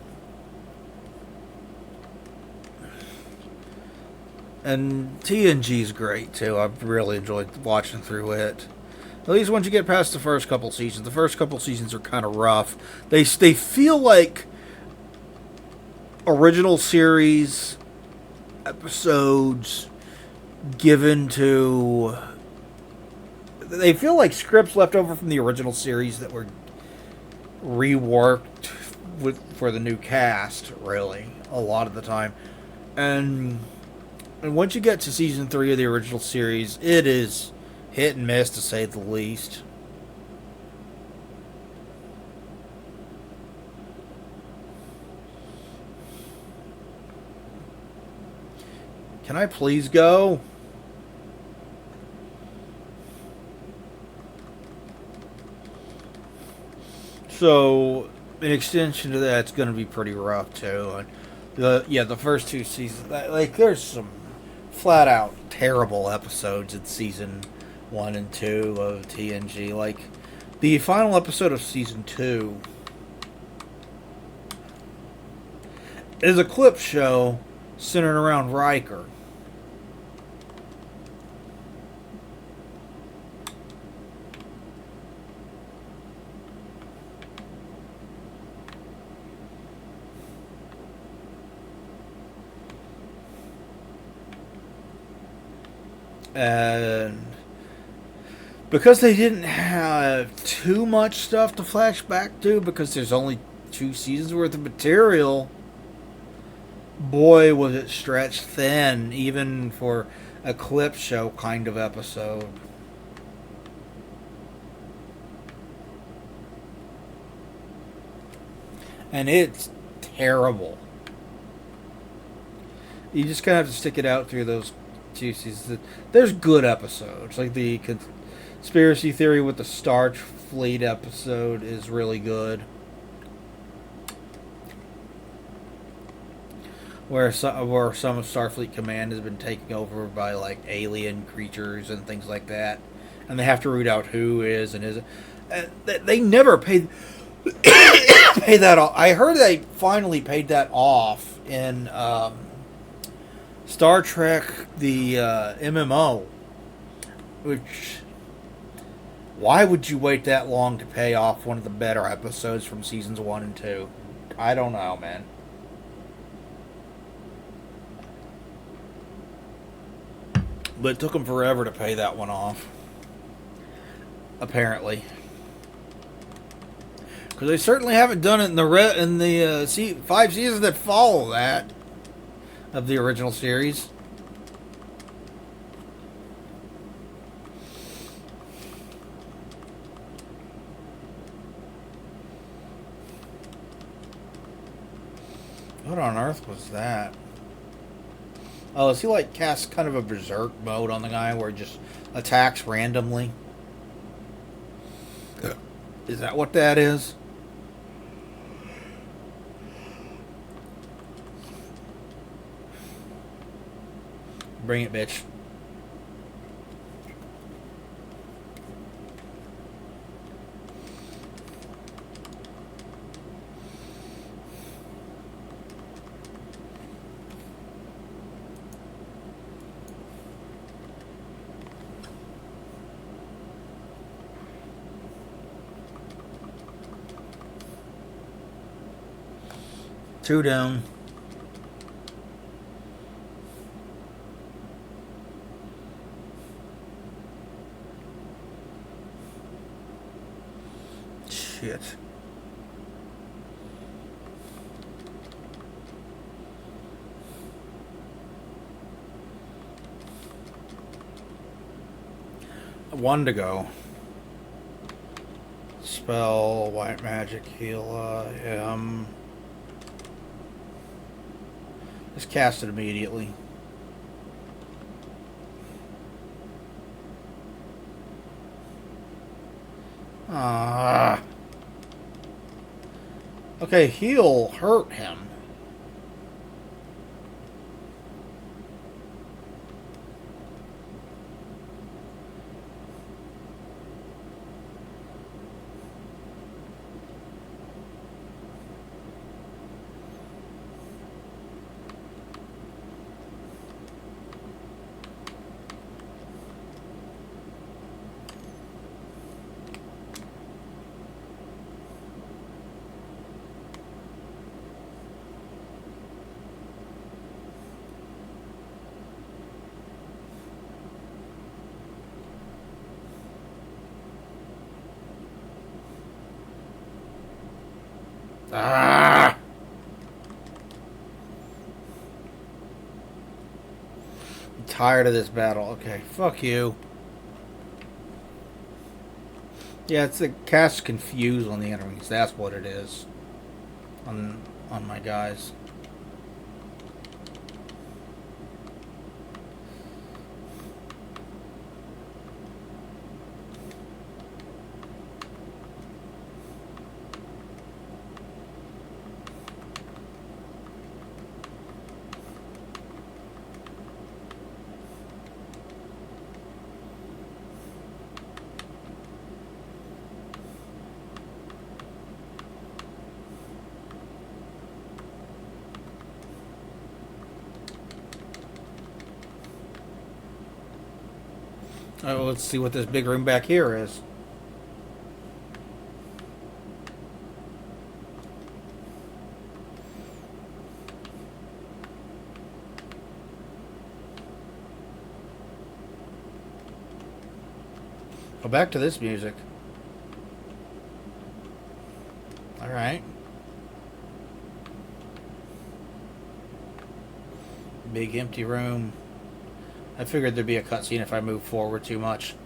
TNG's great too. I've really enjoyed watching through it. At least once you get past the first couple seasons. The first couple seasons are kind of rough. They feel like original series episodes given to. They feel like scripts left over from the original series that were reworked for the new cast. Really, a lot of the time, and once you get to season 3 of the original series, it is hit and miss, to say the least. Can I please go? So, in extension to that, it's going to be pretty rough too. And the first 2 seasons, like, there's some flat out terrible episodes in season 1 and 2 of TNG. Like, the final episode of season 2 is a clip show centered around Riker. And because they didn't have too much stuff to flash back to, because there's only 2 seasons worth of material, boy, was it stretched thin, even for a clip show kind of episode. And it's terrible. You just kind of have to stick it out through those 2 seasons. There's good episodes, like the conspiracy theory with the Starfleet episode is really good, where some of Starfleet Command has been taken over by like alien creatures and things like that, and they have to root out who is and isn't. They never paid pay that off. I heard they finally paid that off in Star Trek, the MMO, which, why would you wait that long to pay off one of the better episodes from seasons 1 and 2? I don't know, man. But it took them forever to pay that one off, apparently. Because they certainly haven't done it in the 5 seasons that follow that of the original series. What on earth was that? Oh, is he like cast kind of a berserk mode on the guy where he just attacks randomly? Is that what that is? Bring it, bitch. Two down. Shit. One to go. Spell, white magic, heal, just cast it immediately. Ah. Okay, heal hurt him. Ah! I'm tired of this battle. Okay, fuck you. Yeah, it's the cast confuse on the enemies. That's what it is. On my guys. Oh, let's see what this big room back here is. Go back to this music. Alright. Big empty room. I figured there'd be a cutscene if I moved forward too much.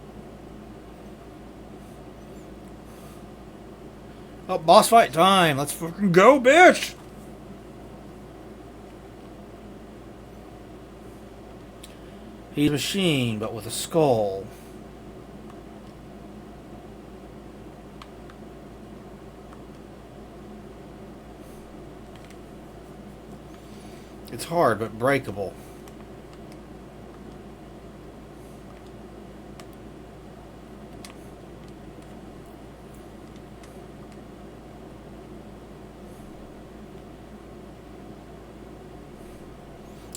Oh, boss fight time! Let's fucking go, bitch! He's a machine, but with a skull. It's hard, but breakable.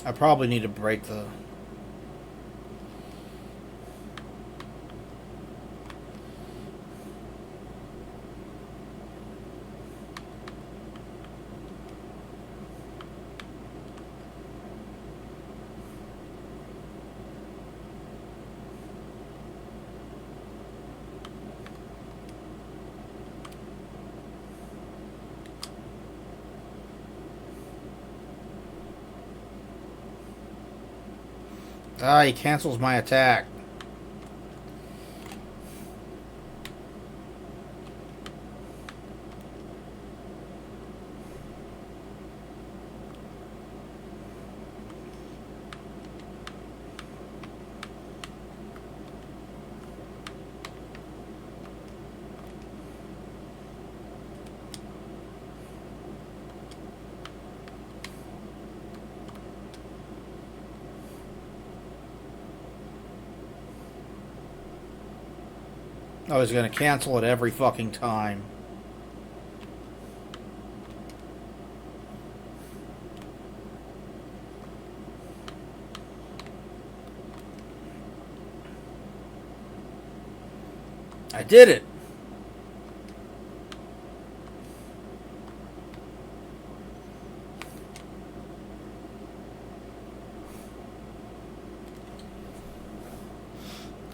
I probably need to break the... Ah, he cancels my attack. I was going to cancel it every fucking time. I did it!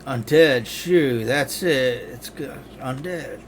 Undead, shoo, that's it. It's good. Undead.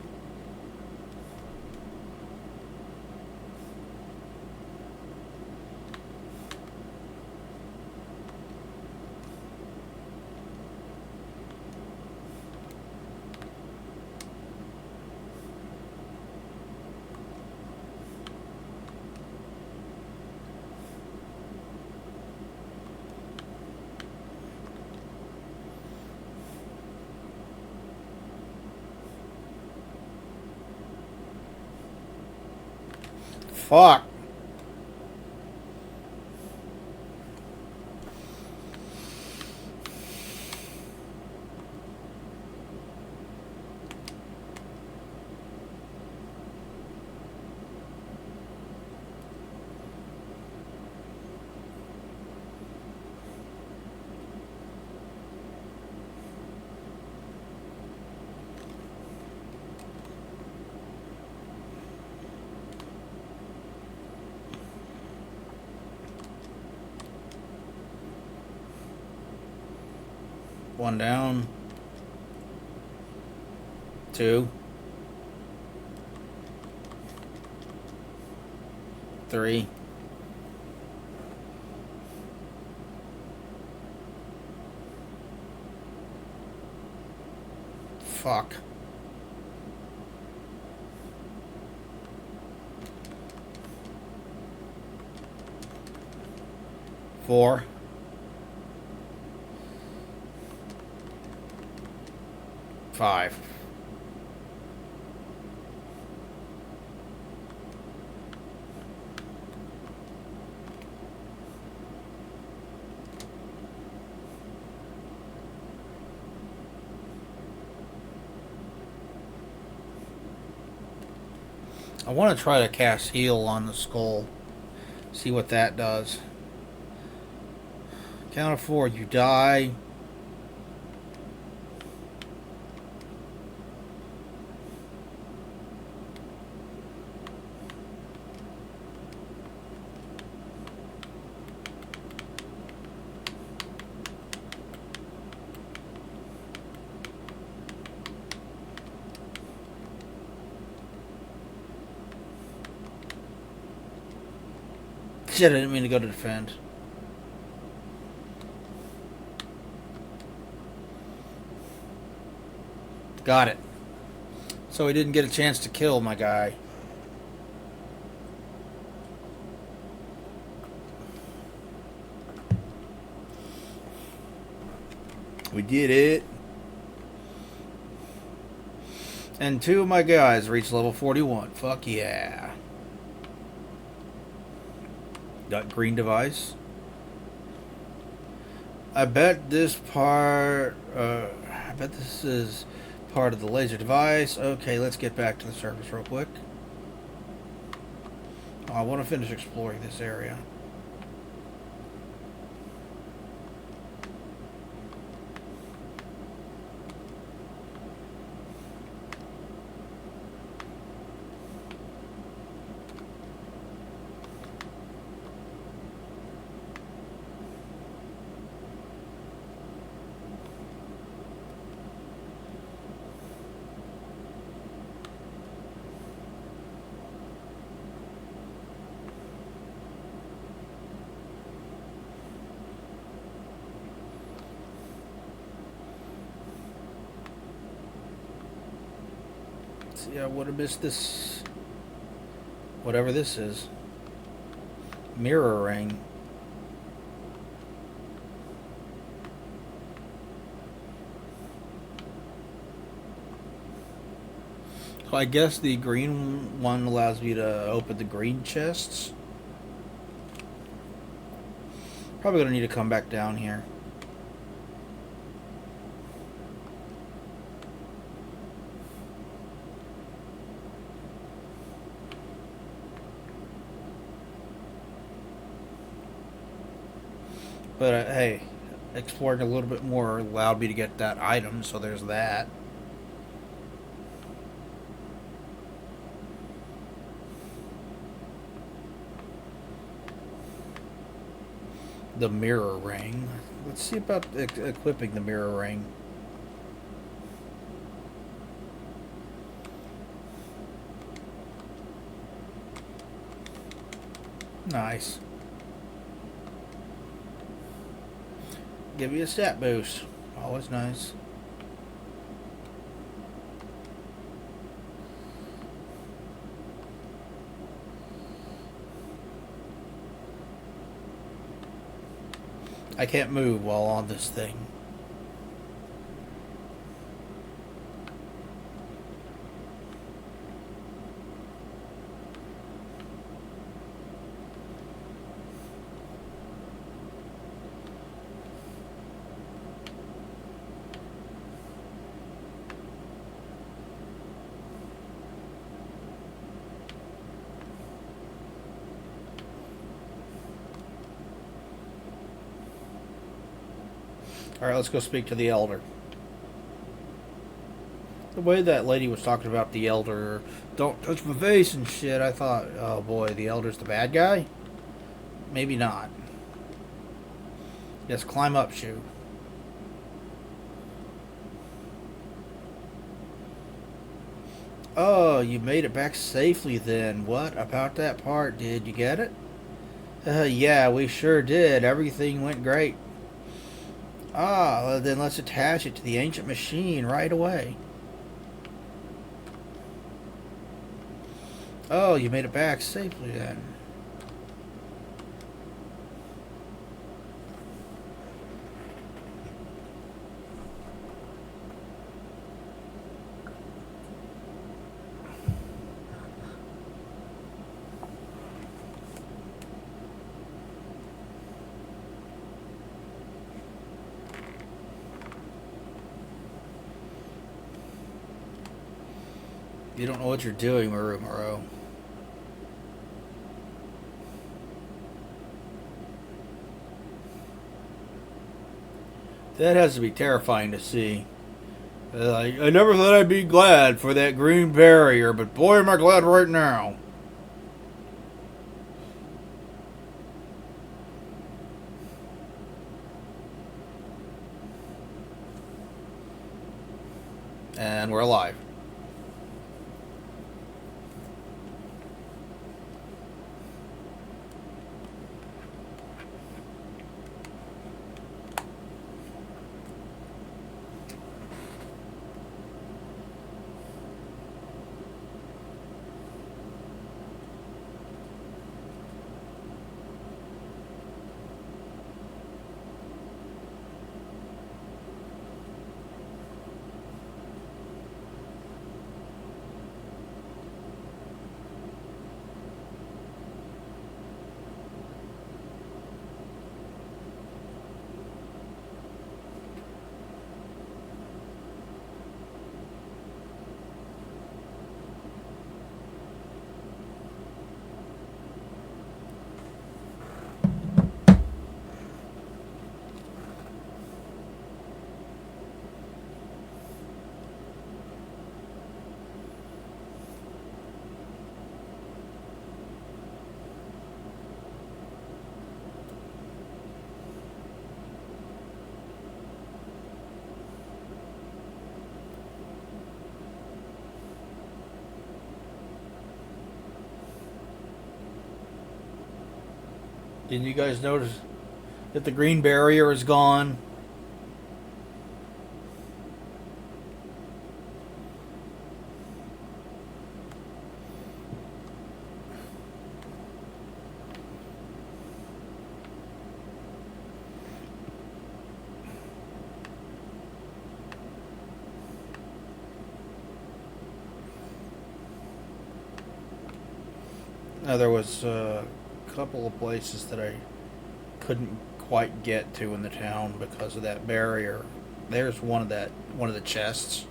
Fuck. One down. Two. Three. Fuck. Four. Five. I want to try to cast heal on the skull. See what that does. Count of four, you die. Shit, I didn't mean to go to defend. Got it. So he didn't get a chance to kill my guy. We did it. And two of my guys reached level 41. Fuck yeah. Got green device. I bet this part... I bet this is part of the laser device. Okay, let's get back to the surface real quick. I want to finish exploring this area. See, I would have missed this. Whatever this is. Mirror ring. So I guess the green one allows me to open the green chests. Probably gonna need to come back down here. But hey, exploring a little bit more allowed me to get that item, so there's that. The mirror ring. Let's see about equipping the mirror ring. Nice. Give you a stat boost. Always nice. I can't move while on this thing. Alright, let's go speak to the elder. The way that lady was talking about the elder, don't touch my face and shit, I thought, oh boy, the elder's the bad guy? Maybe not. Yes, climb up, Shu. Oh, you made it back safely then. What about that part? Did you get it? Yeah, we sure did. Everything went great. Ah, well, then let's attach it to the ancient machine right away. Oh, you made it back safely then. You don't know what you're doing, Marumaro. That has to be terrifying to see. I never thought I'd be glad for that green barrier, but boy am I glad right now. And we're alive. Didn't you guys notice that the green barrier is gone? Now, there was a couple of places that I couldn't quite get to in the town because of that barrier. There's one of the chests.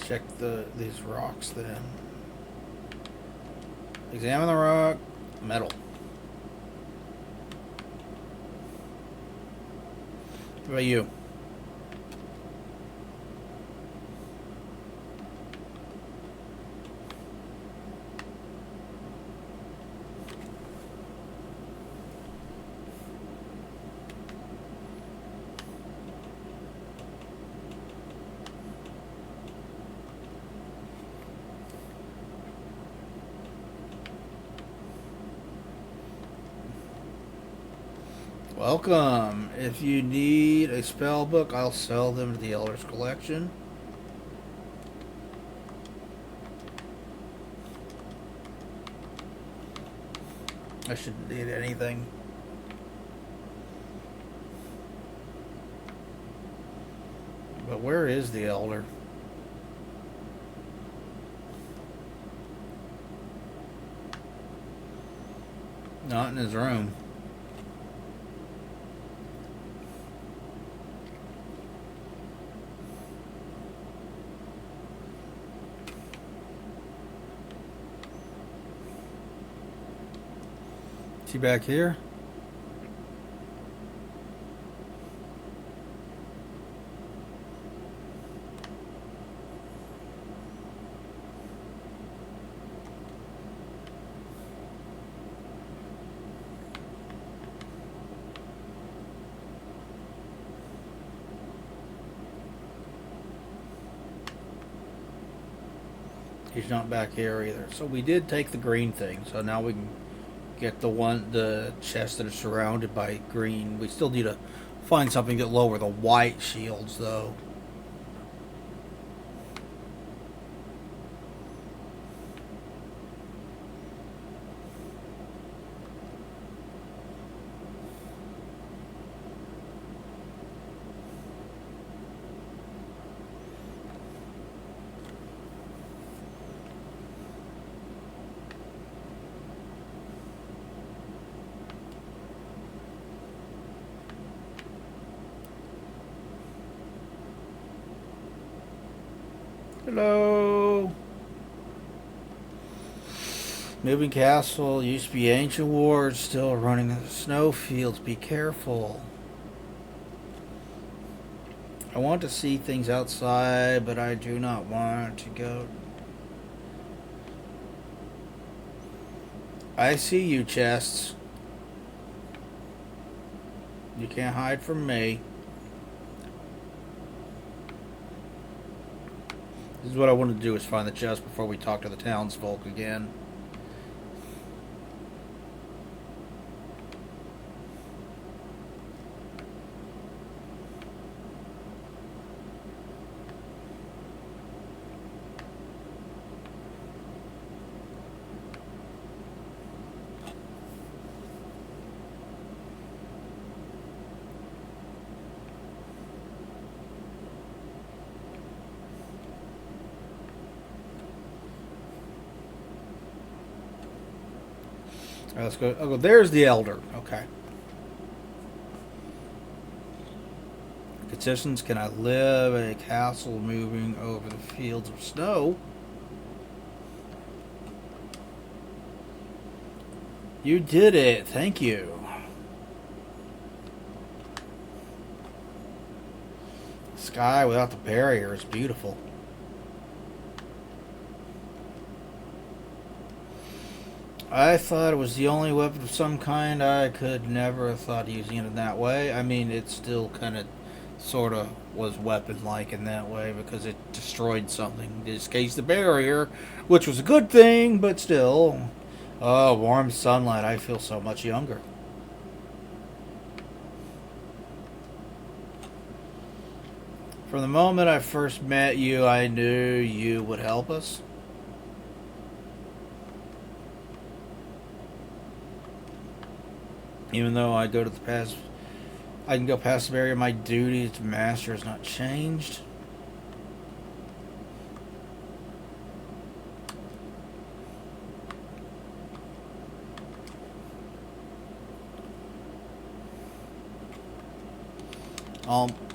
Check these rocks then. Examine the rock. Metal. What about you? Welcome. If you need a spell book, I'll sell them to the Elder's Collection. I shouldn't need anything. But where is the Elder? Not in his room. Is he back here? He's not back here either. So we did take the green thing. So now we can get the chest that is surrounded by green. We still need to find something that lower the white shields though. Hello. Moving Castle used to be ancient wards, still running in the snowfields. Be careful. I want to see things outside, but I do not want to go. I see you, chests. You can't hide from me. This is what I want to do, is find the chest before we talk to the townsfolk again. Alright, let's go. Oh, there's the Elder. Okay. Petitions, can I live in a castle moving over the fields of snow? You did it. Thank you. Sky without the barrier is beautiful. I thought it was the only weapon of some kind. I could never have thought of using it in that way. I mean, it still kind of, sort of, was weapon-like in that way because it destroyed something. It escaped the barrier, which was a good thing, but still. Oh, warm sunlight. I feel so much younger. From the moment I first met you, I knew you would help us. Even though I can go past the barrier, my duty to master has not changed.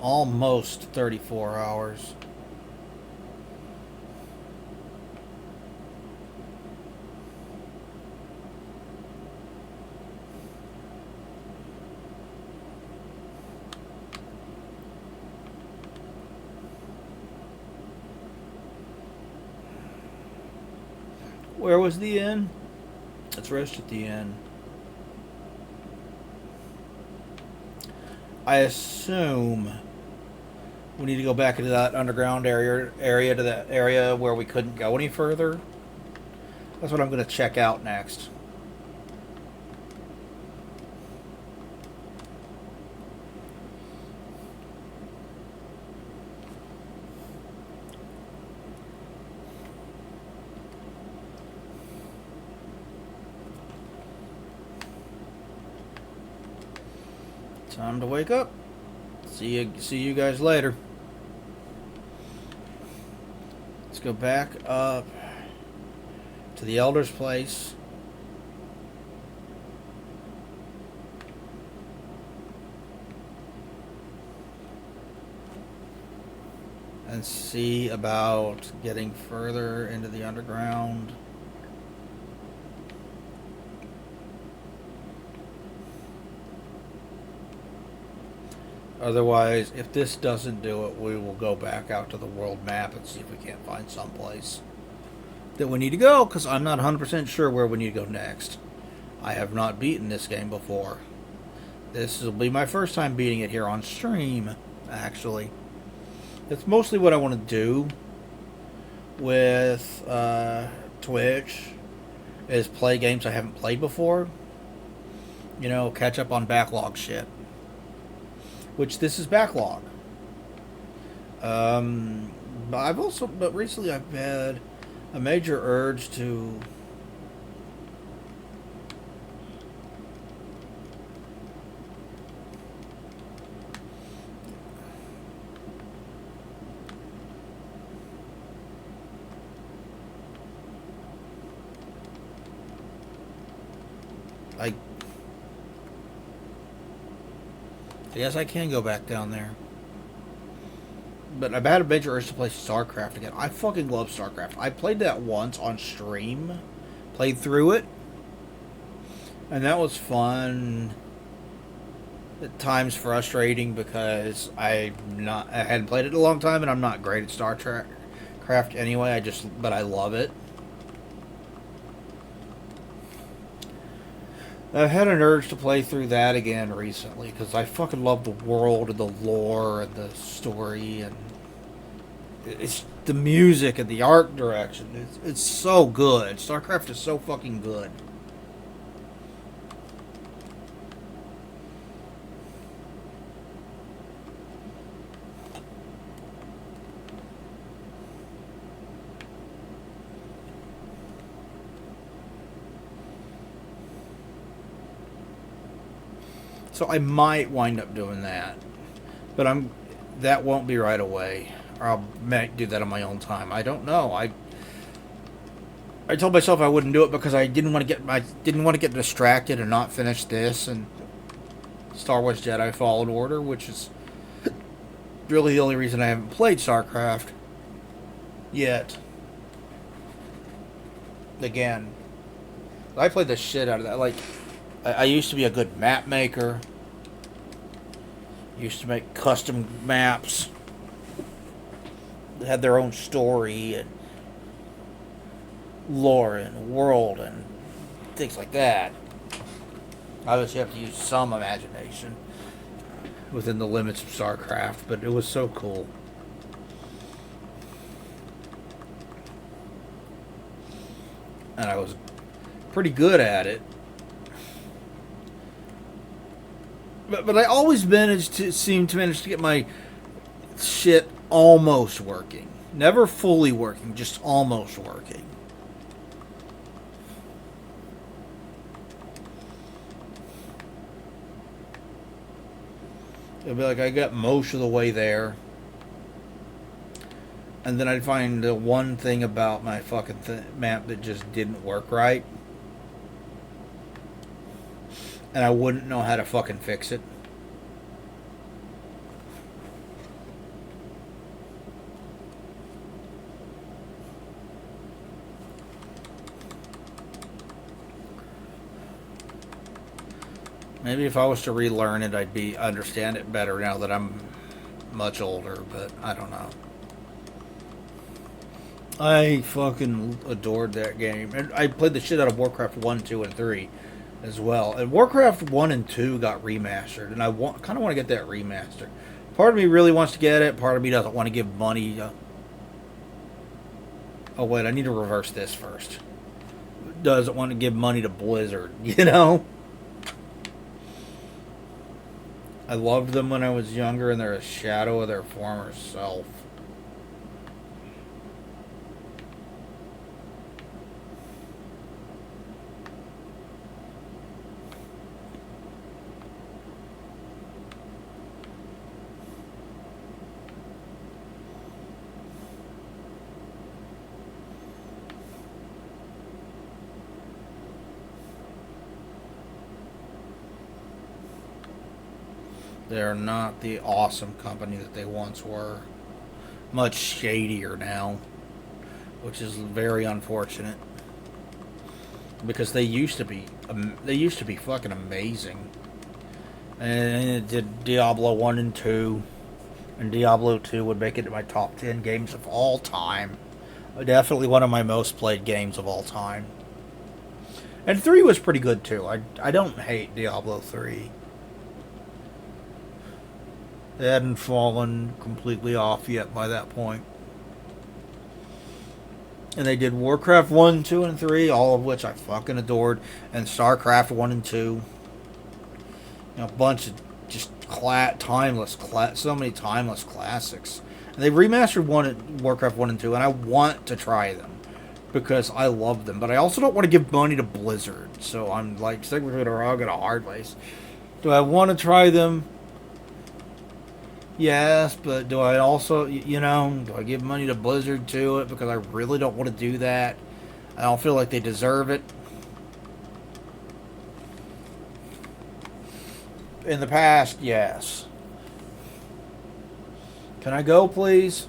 Almost 34 hours. Where was the inn? Let's rest at the inn. I assume we need to go back into that underground area to that area where we couldn't go any further. That's what I'm going to check out next. Time to wake up. See you guys later. Let's go back up to the Elder's place. And see about getting further into the underground. Otherwise, if this doesn't do it, we will go back out to the world map and see if we can't find someplace that we need to go, because I'm not 100% sure where we need to go next. I have not beaten this game before. This will be my first time beating it here on stream, actually. That's mostly what I want to do with Twitch, is play games I haven't played before. You know, catch up on backlog shit. Which this is backlog. But recently I've had a major urge to I guess I can go back down there. But I've had a major urge to play StarCraft again. I fucking love StarCraft. I played that once on stream. Played through it. And that was fun. At times frustrating because I hadn't played it in a long time and I'm not great at StarCraft anyway. But I love it. I've had an urge to play through that again recently because I fucking love the world and the lore and the story and it's the music and the art direction. It's so good. StarCraft is so fucking good. So I might wind up doing that, but that won't be right away. Or I might do that on my own time. I don't know. I told myself I wouldn't do it because I didn't want to get distracted and not finish this and Star Wars Jedi Fallen Order, which is really the only reason I haven't played StarCraft yet. Again, I played the shit out of that. Like, I used to be a good map maker. Used to make custom maps that had their own story and lore and world and things like that. Obviously, you have to use some imagination within the limits of StarCraft, but it was so cool. And I was pretty good at it. But I always managed to get my shit almost working. Never fully working, just almost working. It'd be like I got most of the way there. And then I'd find the one thing about my fucking map that just didn't work right. And I wouldn't know how to fucking fix it. Maybe if I was to relearn it, I'd understand it better now that I'm much older, but I don't know. I fucking adored that game. And I played the shit out of Warcraft 1, 2, and 3 as well. And Warcraft 1 and 2 got remastered, and I kind of want to get that remaster. Part of me really wants to get it, part of me doesn't want to give money. Oh, wait, I need to reverse this first. Doesn't want to give money to Blizzard, you know? I loved them when I was younger, and they're a shadow of their former self. They're not the awesome company that they once were. Much shadier now, which is very unfortunate because they used to be fucking amazing. And it did Diablo 1 and 2, and Diablo 2 would make it to my top 10 games of all time. Definitely one of my most played games of all time. And 3 was pretty good too. I don't hate Diablo 3. They hadn't fallen completely off yet by that point. And they did Warcraft 1, 2, and 3, all of which I fucking adored, and StarCraft 1 and 2. You know, a bunch of just so many timeless classics. And they remastered Warcraft 1 and 2, and I want to try them because I love them. But I also don't want to give money to Blizzard, so I'm like sticking with a rock and a hard place. Do I want to try them? Yes, but do I also, do I give money to Blizzard to it because I really don't want to do that? I don't feel like they deserve it. In the past, yes. Can I go, please?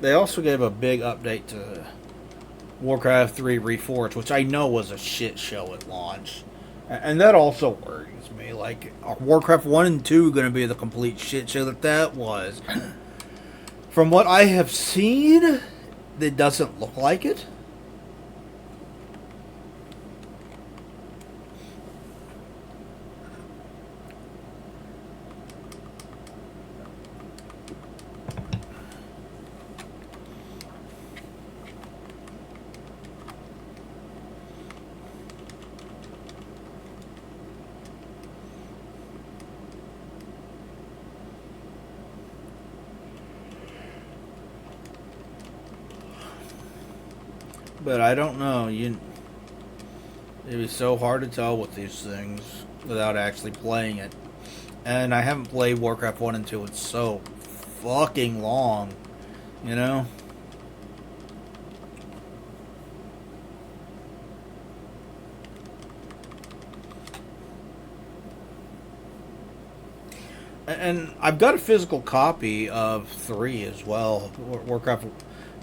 They also gave a big update to Warcraft 3 Reforged, which I know was a shit show at launch. And that also worries me. Like, are Warcraft 1 and 2 going to be the complete shit show that was? From what I have seen, it doesn't look like it. But I don't know. It'd be so hard to tell with these things without actually playing it. And I haven't played Warcraft 1 and 2 in so fucking long, you know? And I've got a physical copy of 3 as well, Warcraft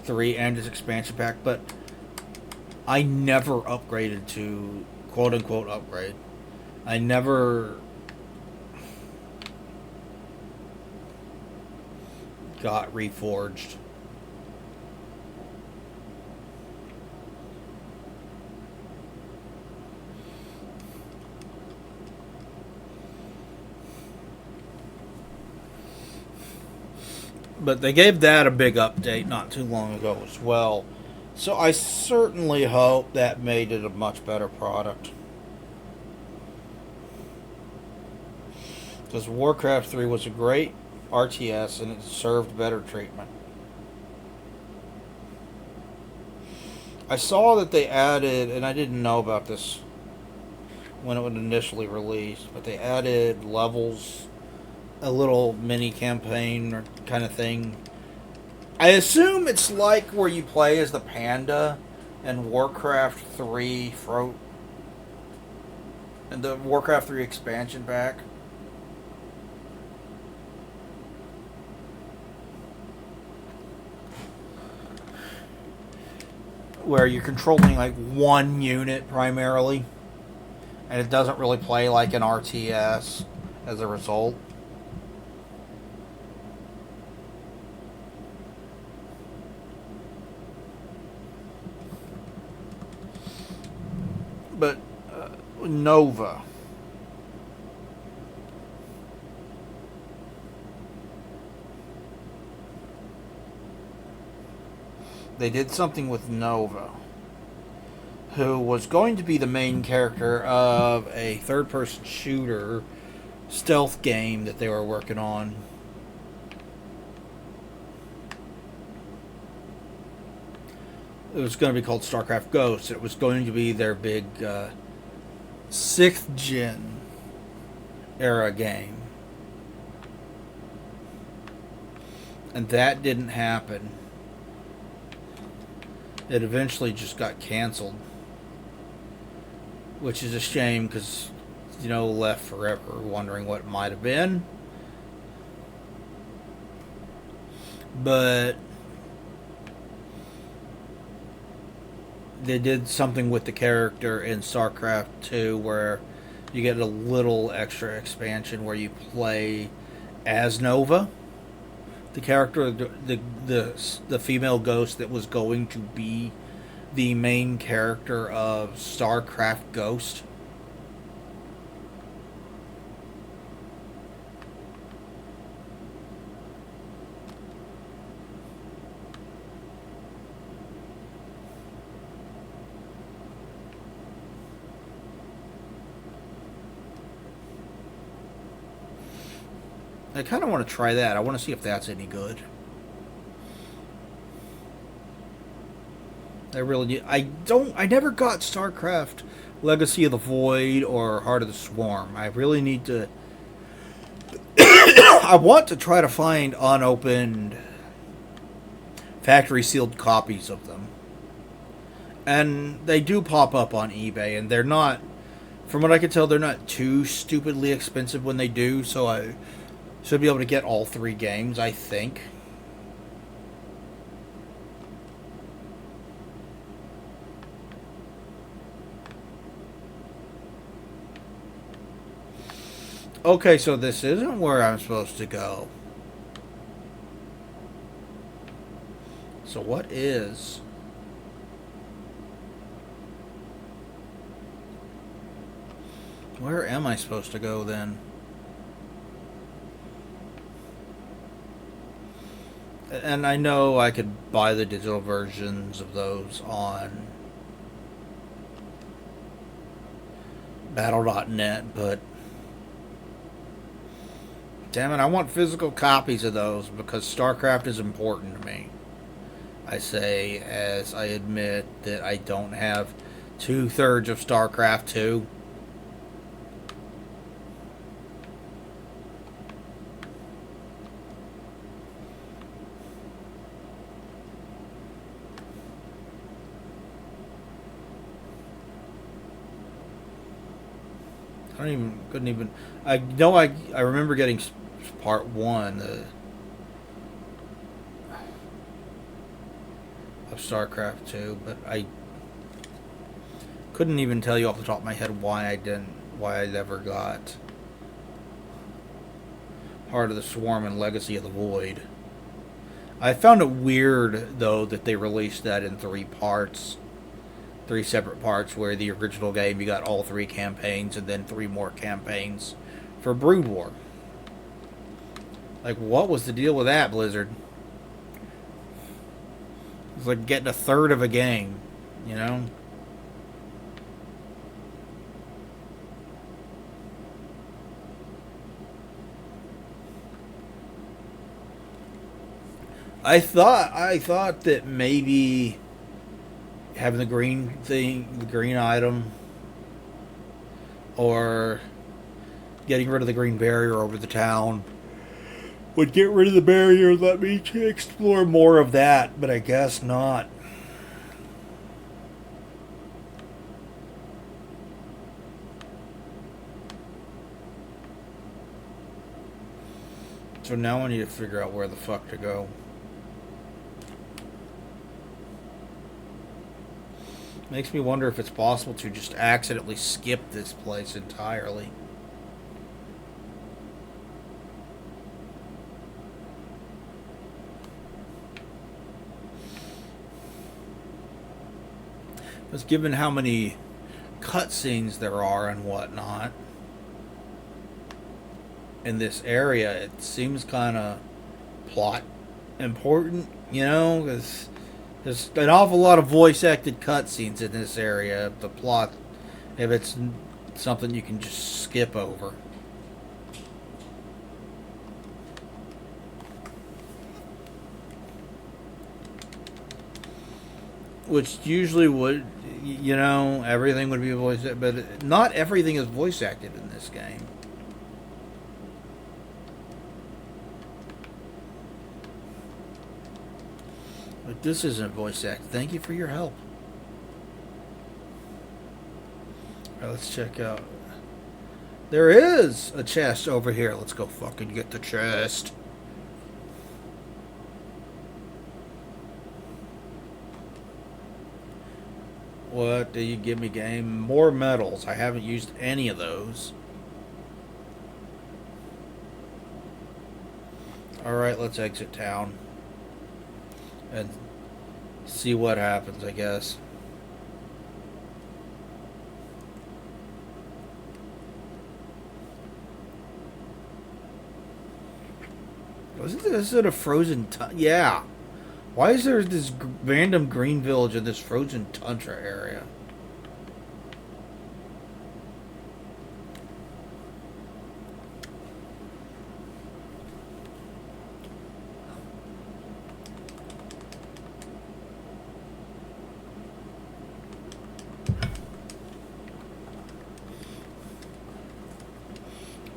3 and its expansion pack, but I never upgraded to quote unquote upgrade. I never got reforged. But they gave that a big update not too long ago as well. So I certainly hope that made it a much better product. Because Warcraft 3 was a great RTS and it deserved better treatment. I saw that they added, and I didn't know about this when it was initially released, but they added levels, a little mini campaign or kind of thing. I assume it's like where you play as the panda in Warcraft 3 And the Warcraft 3 expansion pack. Where you're controlling like one unit primarily. And it doesn't really play like an RTS as a result. But Nova. They did something with Nova, who was going to be the main character of a third-person shooter stealth game that they were working on. It was going to be called StarCraft Ghost. It was going to be their big 6th gen era game. And that didn't happen. It eventually just got canceled. Which is a shame because, left forever wondering what it might have been. But they did something with the character in StarCraft 2 where you get a little extra expansion where you play as Nova, the character, the female ghost that was going to be the main character of StarCraft Ghost. I kind of want to try that. I want to see if that's any good. I really do. I never got StarCraft Legacy of the Void or Heart of the Swarm. I really need to. I want to try to find unopened factory sealed copies of them. And they do pop up on eBay, and they're not, from what I can tell, they're not too stupidly expensive when they do, so I should be able to get all 3 games, I think. Okay, so this isn't where I'm supposed to go. So what is? Where am I supposed to go then? And I know I could buy the digital versions of those on Battle.net, but damn it, I want physical copies of those because StarCraft is important to me. I say as I admit that I don't have 2/3 of StarCraft 2. Couldn't even. I know I remember getting part 1 of StarCraft 2, but I couldn't even tell you off the top of my head why I never got Heart of the Swarm and Legacy of the Void. I found it weird though that they released that in 3 parts. 3 separate parts, where the original game you got all 3 campaigns and then 3 more campaigns for Brood War. Like, what was the deal with that, Blizzard? It's like getting 1/3 of a game, you know? I thought that maybe having the green thing, the green item, or getting rid of the green barrier over the town would get rid of the barrier and let me explore more of that, but I guess not. So now I need to figure out where the fuck to go. Makes me wonder if it's possible to just accidentally skip this place entirely. Because given how many cutscenes there are and whatnot in this area, it seems kind of plot important, you know? Because there's an awful lot of voice acted cutscenes in this area. The plot, if it's something you can just skip over. Which usually would, you know, everything would be voice acted, but not everything is voice acted in this game. But this isn't voice acted. Thank you for your help. Alright, let's check out. There is a chest over here. Let's go fucking get the chest. What do you give me, game? More medals. I haven't used any of those. Alright, let's exit town. And see what happens, I guess. Is it a frozen yeah. Why is there this random green village in this frozen tundra area?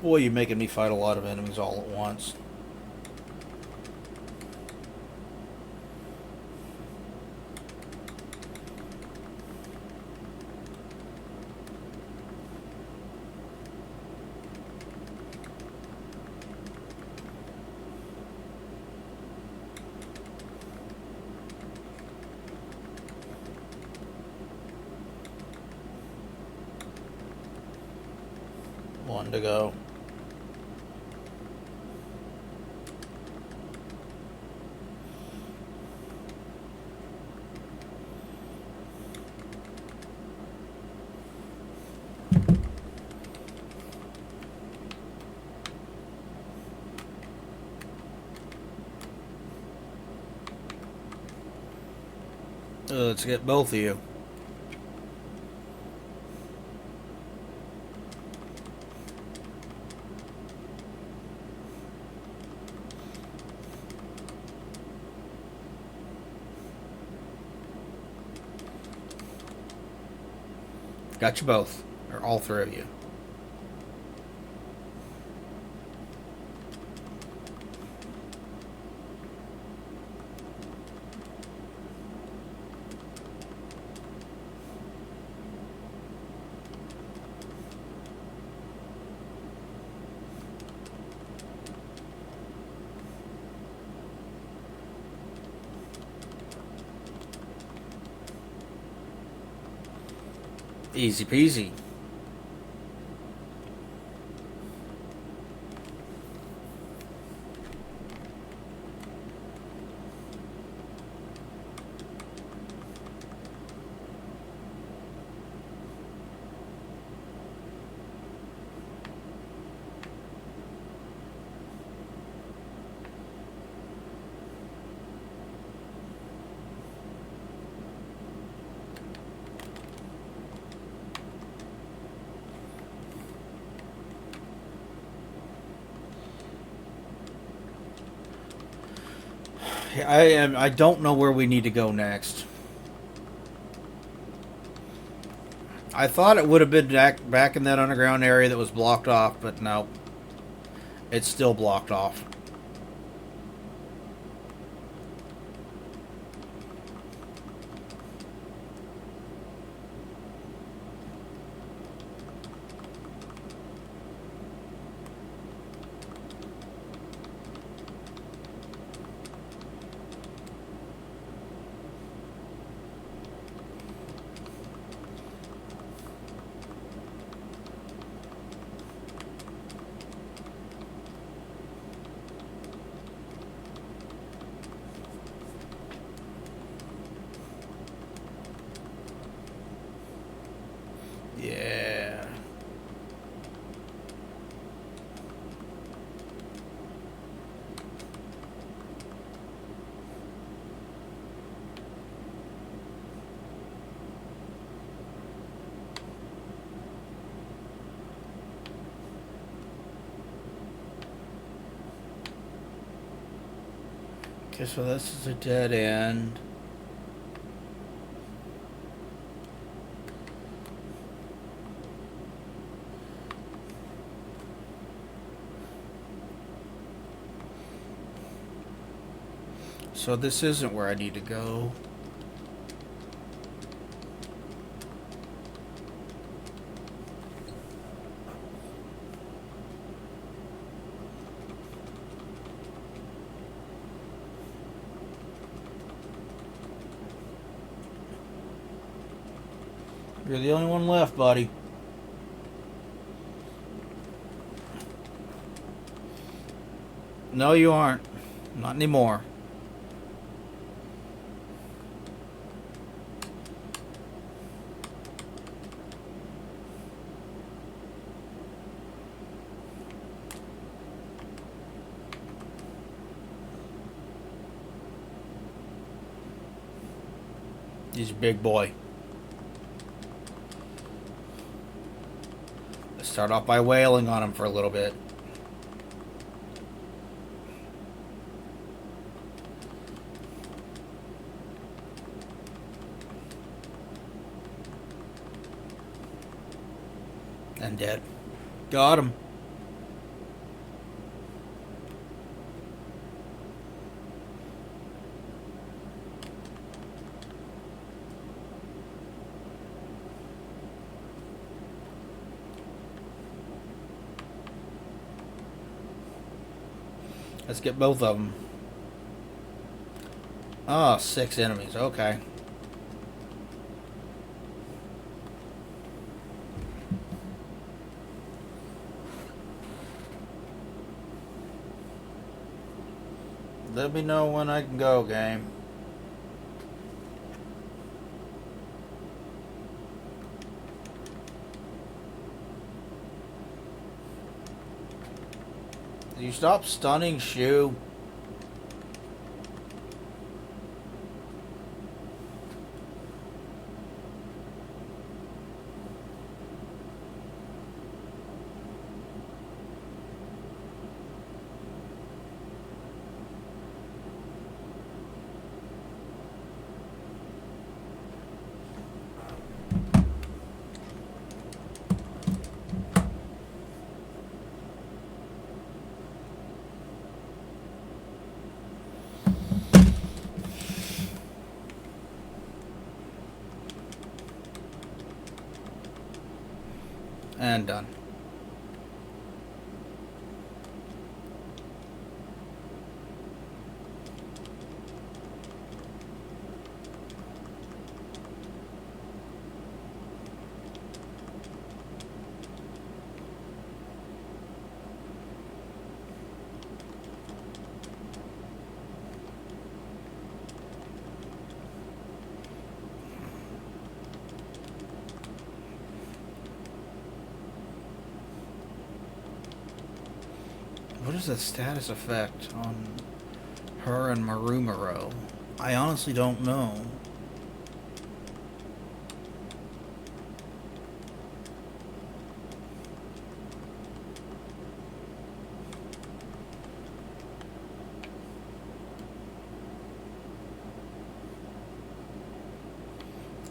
Boy, you're making me fight a lot of enemies all at once. One to go. Let's get both of you. Got you both. Or all three of you. Easy peasy. I don't know where we need to go next. I thought it would have been back in that underground area that was blocked off, but no. It's still blocked off. Okay, so this is a dead end. So this isn't where I need to go. You're the only one left, buddy. No, you aren't. Not anymore. He's a big boy. Let's start off by wailing on him for a little bit. And dead. Got him. Let's get both of them. Oh, 6 enemies. Okay. Let me know when I can go, game. Did you stop stunning Shu? And done. What is the status effect on her and Marumaro? I honestly don't know.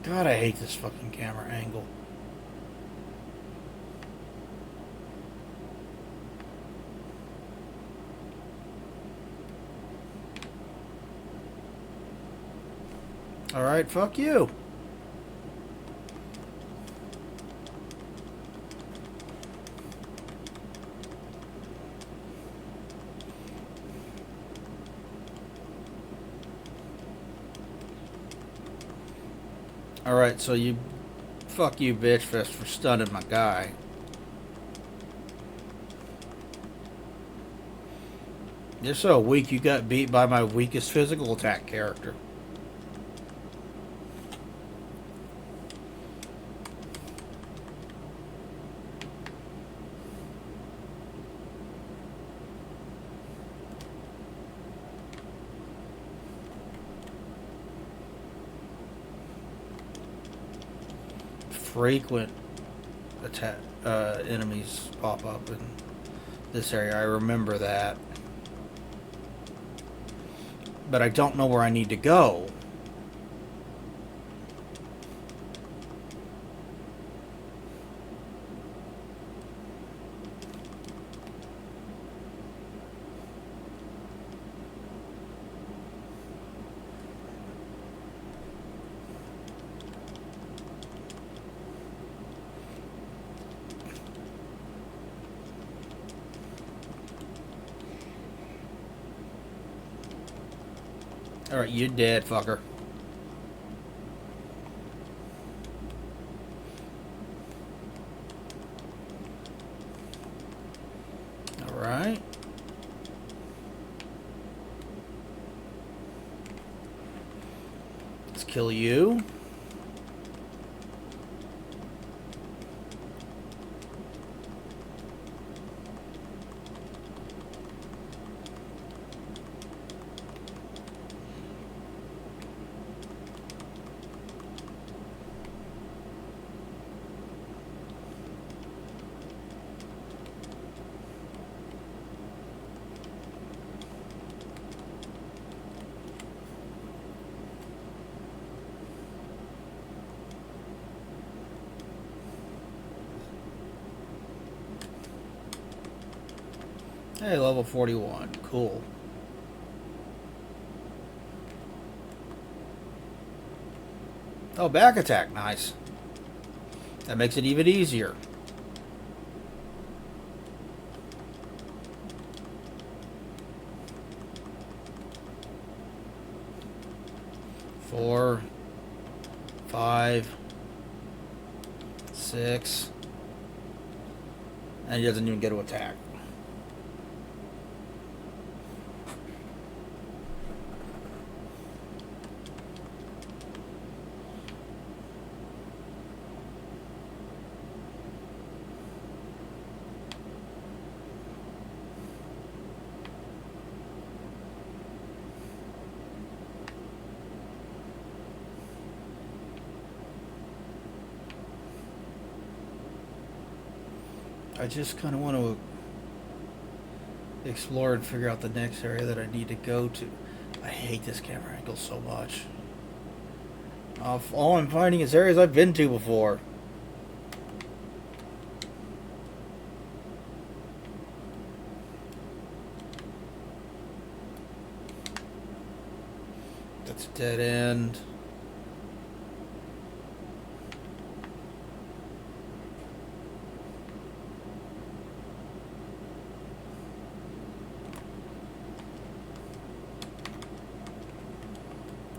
God, I hate this fucking camera angle. Alright, fuck you. Alright, so you... Fuck you, bitch, for stunning my guy. You're so weak you got beat by my weakest physical attack character. Frequent attack enemies pop up in this area. I remember that. but I don't know where I need to go. Alright, you're dead, fucker. Alright. Let's kill you. Hey, level 41. Cool. Oh, back attack. Nice. That makes it even easier. Four, 5, 6. And he doesn't even get to attack. I just kind of want to explore and figure out the next area that I need to go to. I hate this camera angle so much. All I'm finding is areas I've been to before. That's a dead end.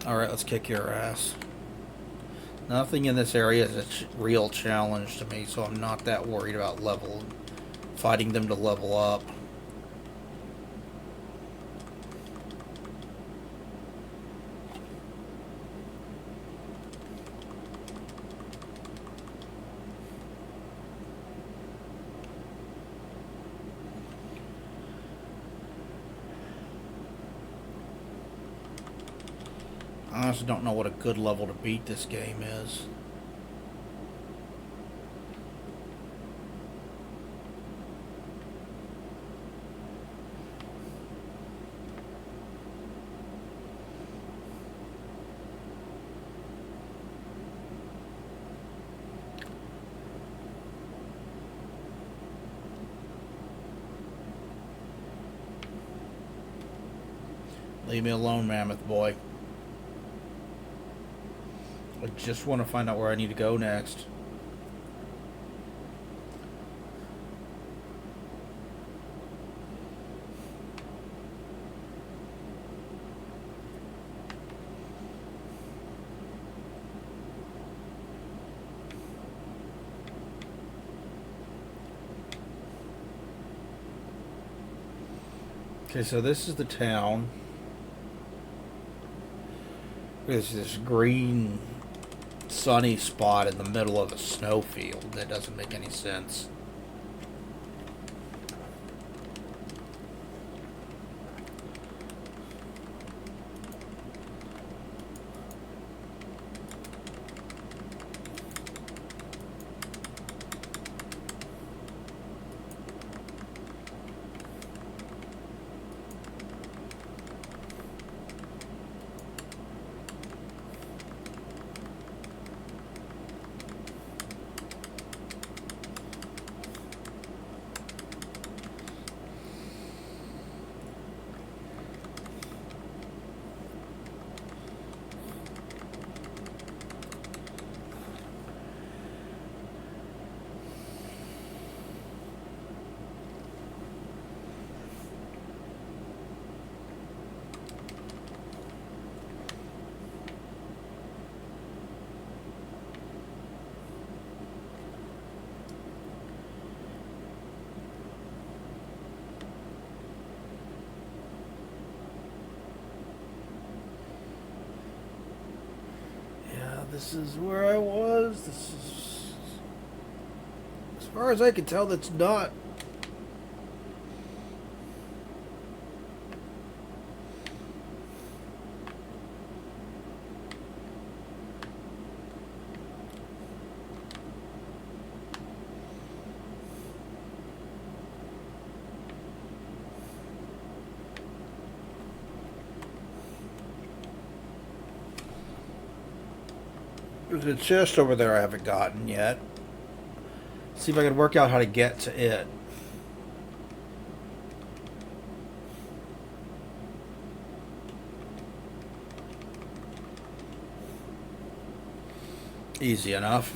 Alright, let's kick your ass. Nothing in this area is a real challenge to me, so I'm not that worried about fighting them to level up. I honestly don't know what a good level to beat this game is. Leave me alone, Mammoth Boy. I just want to find out where I need to go next. Okay, so this is the town. There's this green sunny spot in the middle of a snowfield that doesn't make any sense. This is where I was. This is... As far as I can tell, that's not. There's a chest over there I haven't gotten yet. See if I can work out how to get to it. Easy enough.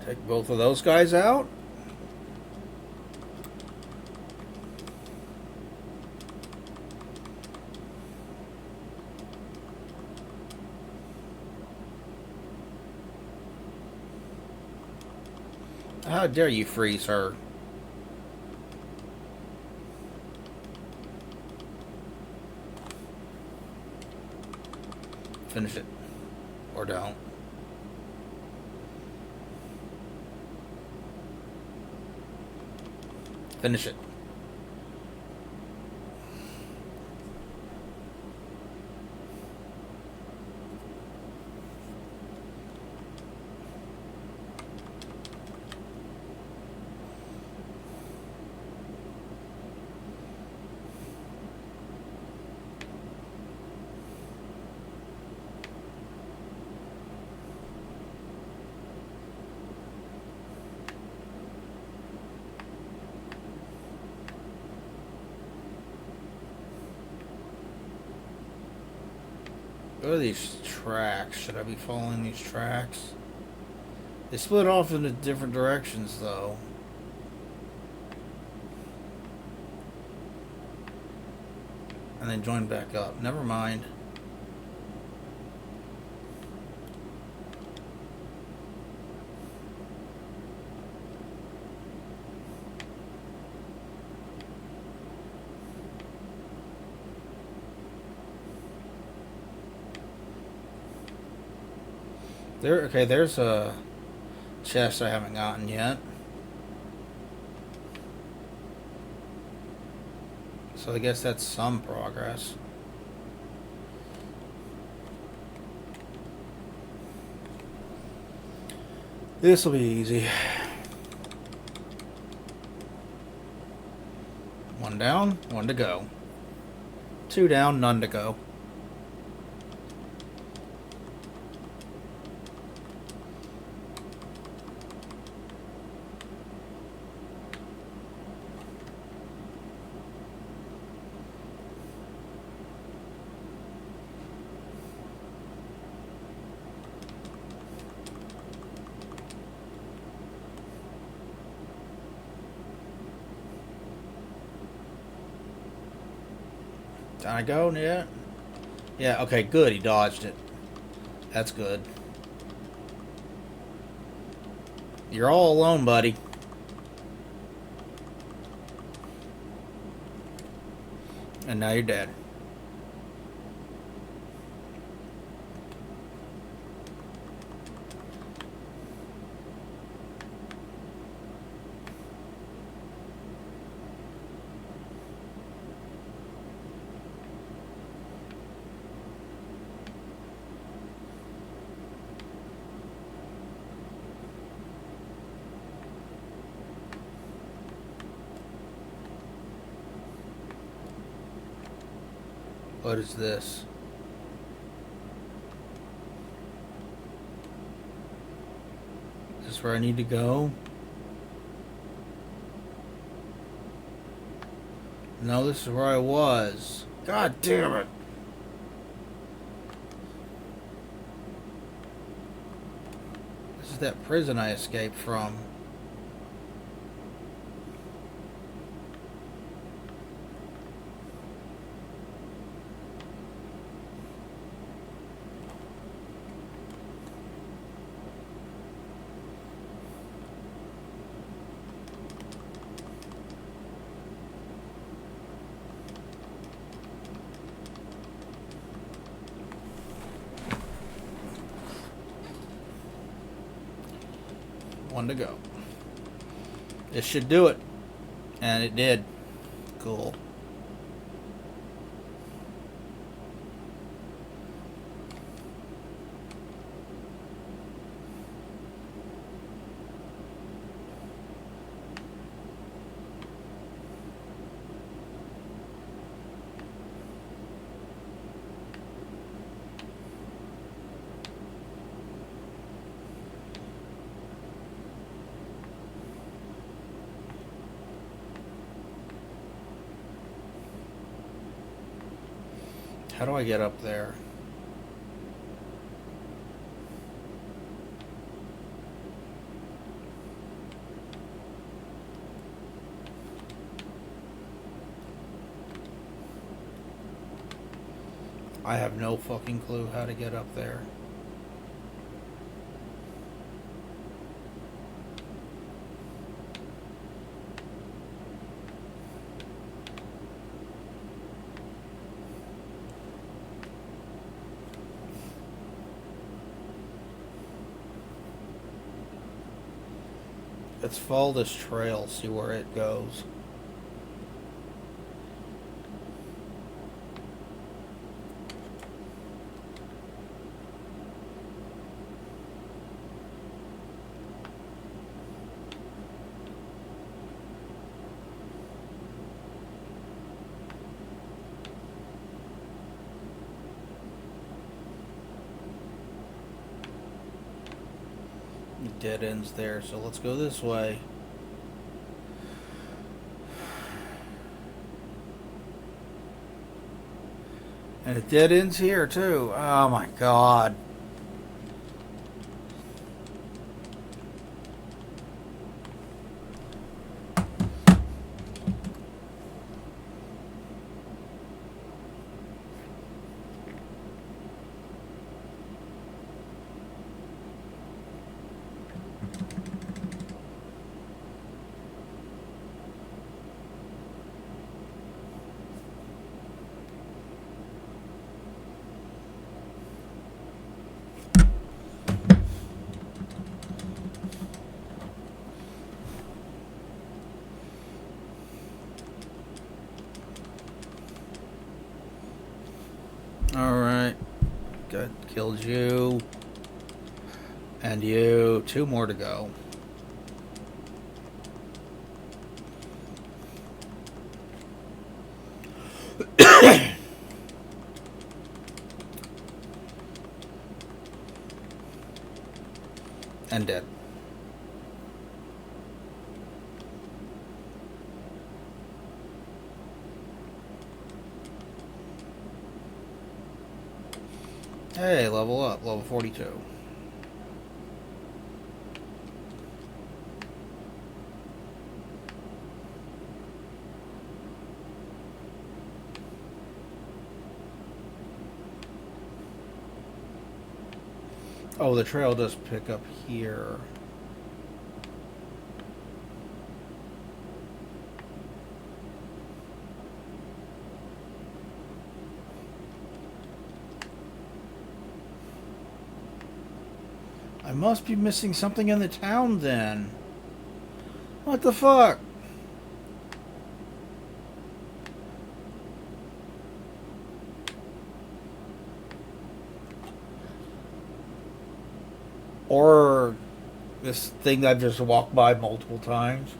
Take both of those guys out. How dare you freeze her? Finish it. Or don't. Finish it. What are these tracks? Should I be following these tracks? They split off into different directions, though. And then join back up. Never mind. Okay, there's a chest I haven't gotten yet. So I guess that's some progress. This will be easy. One down, one to go. Two down, none to go. Did I go? Yeah. Yeah, okay, good. He dodged it. That's good. You're all alone, buddy. And now you're dead. What is this? Is this where I need to go? No, this is where I was. God damn it. that prison I escaped from. One to go. This should do it. And it did. Cool. How do I get up there? I have no fucking clue how to get up there. Let's follow this trail, see where it goes. Dead ends there, so let's go this way. And it dead ends here too. Oh my god. Alright. Good. Killed you. And you. 2 more to go. And dead. Hey, level up. Level 42. Oh, the trail does pick up here. I must be missing something in the town then. What the fuck? Or this thing I've just walked by multiple times.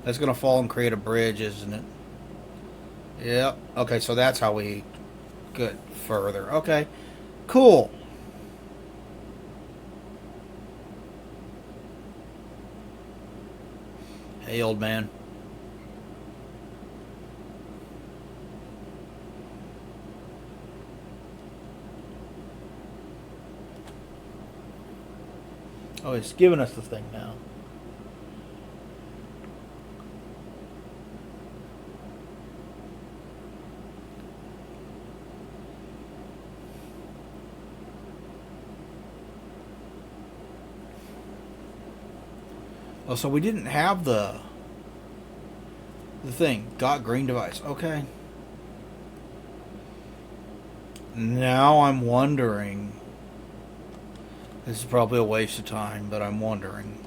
That's gonna fall and create a bridge, isn't it? Yep. Okay, so that's how we get further. Okay. Cool. Hey, old man. Oh, it's giving us the thing now. Oh, so we didn't have the thing. Got green device. Okay. Now I'm wondering. This is probably a waste of time, but I'm wondering.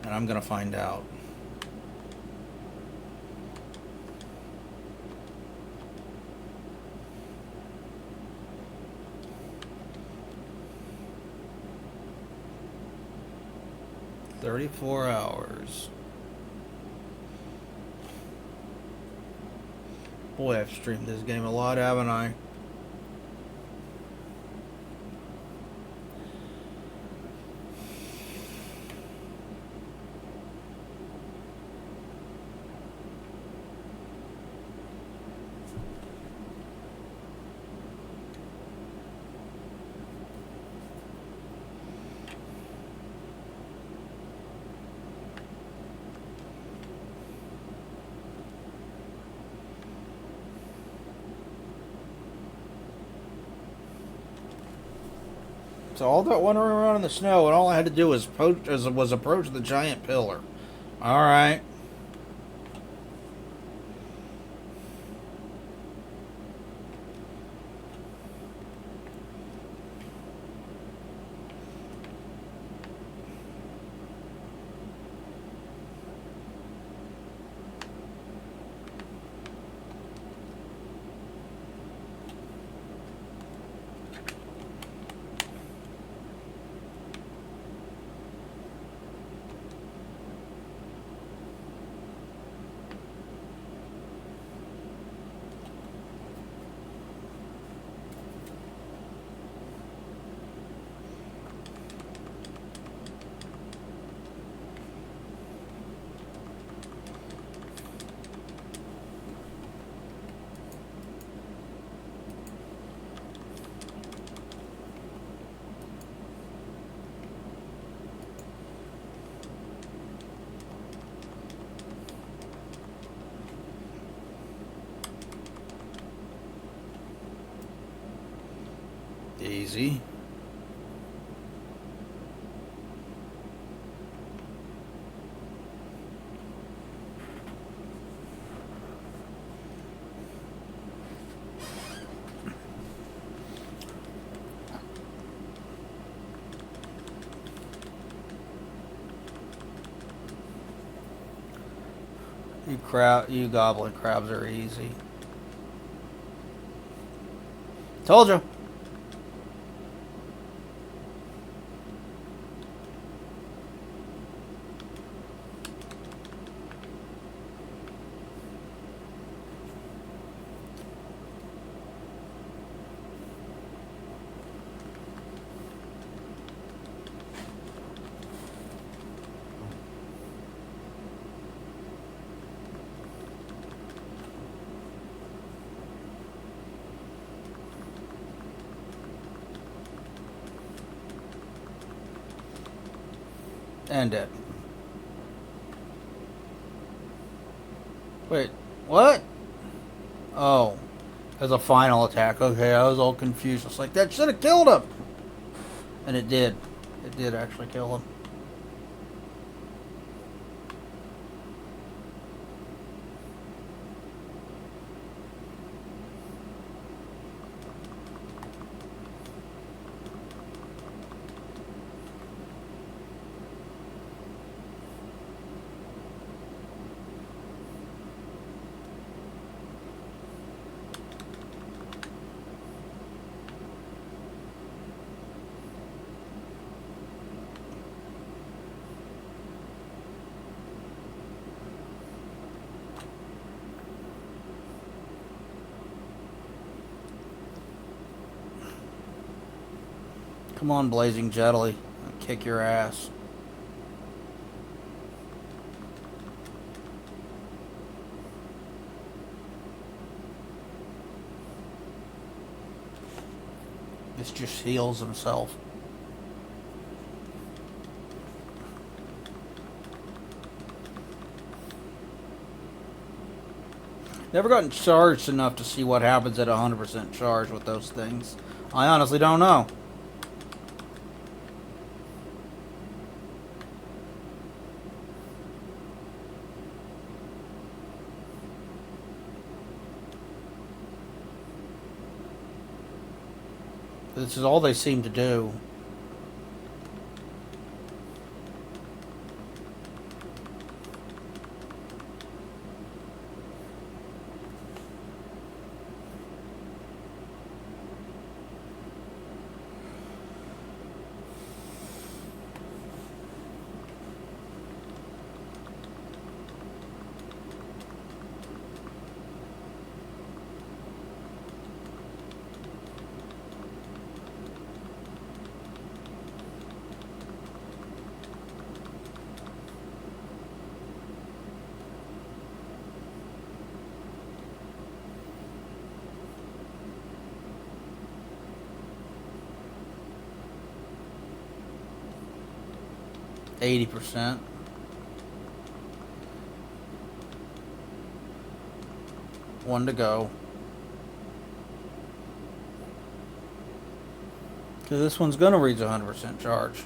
And I'm going to find out. "34 hours. Boy, I've streamed this game a lot, haven't I? So all that wandering around in the snow, and all I had to do was approach the giant pillar. All right. Easy. You goblin crabs are easy. Told you. And dead. Wait, what? Oh, as a final attack. Okay, I was all confused. It's like, that should have killed him. And it did. It did actually kill him. Come on, Blazing Jetly. I'll kick your ass. It just heals himself. Never gotten charged enough to see what happens at 100% charge with those things. I honestly don't know. This is all they seem to do. %80. One to go. Because this one's going to reach 100% charge.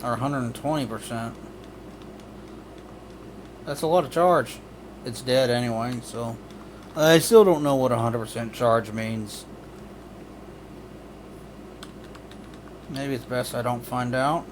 Or 120%. That's a lot of charge. It's dead anyway, so... I still don't know what 100% charge means. Maybe it's best I don't find out.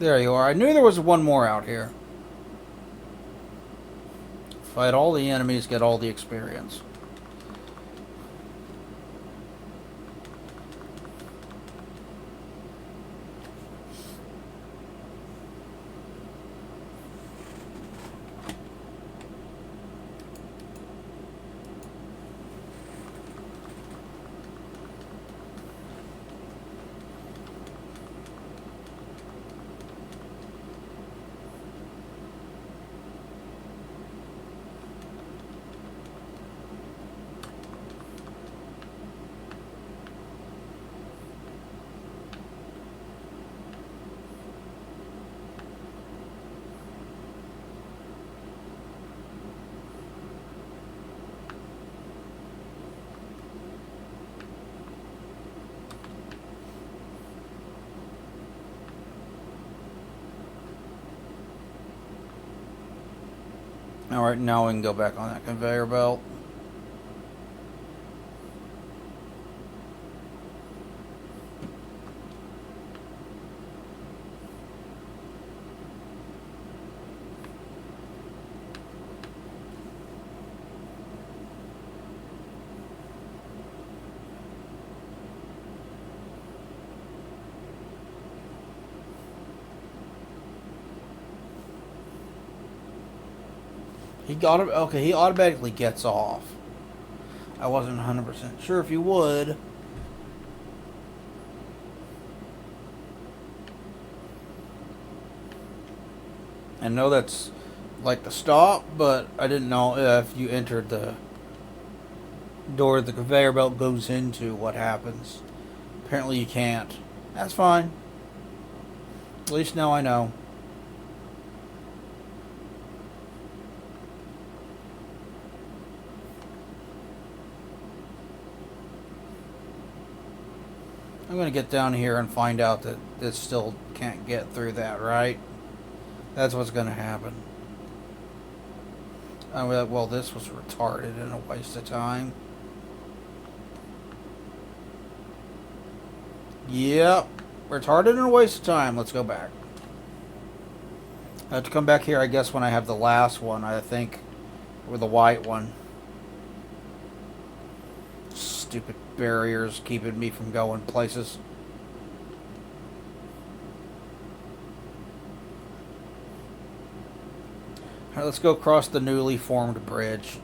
There you are. I knew there was one more out here. Fight all the enemies, get all the experience. Alright, now we can go back on that conveyor belt. He got it. Okay, he automatically gets off. I wasn't 100% sure if he would. I know that's like the stop, but I didn't know if you entered the door the conveyor belt goes into, what happens. Apparently you can't. That's fine. At least now I know. I'm going to get down here and find out that this still can't get through that, right? That's what's going to happen. Well, this was retarded and a waste of time. Yep. Retarded and a waste of time. Let's go back. I have to come back here, I guess, when I have the last one, I think. With the white one. Stupid barriers keeping me from going places. Alright, let's go across the newly formed bridge.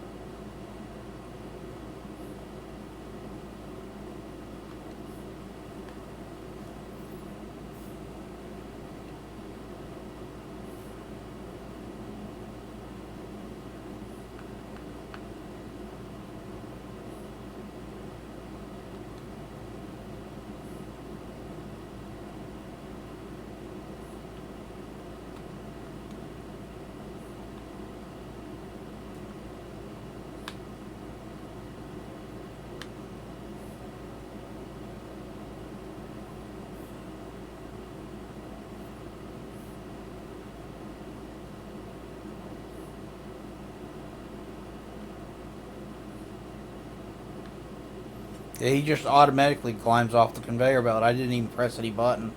Yeah, he just automatically climbs off the conveyor belt. I didn't even press any button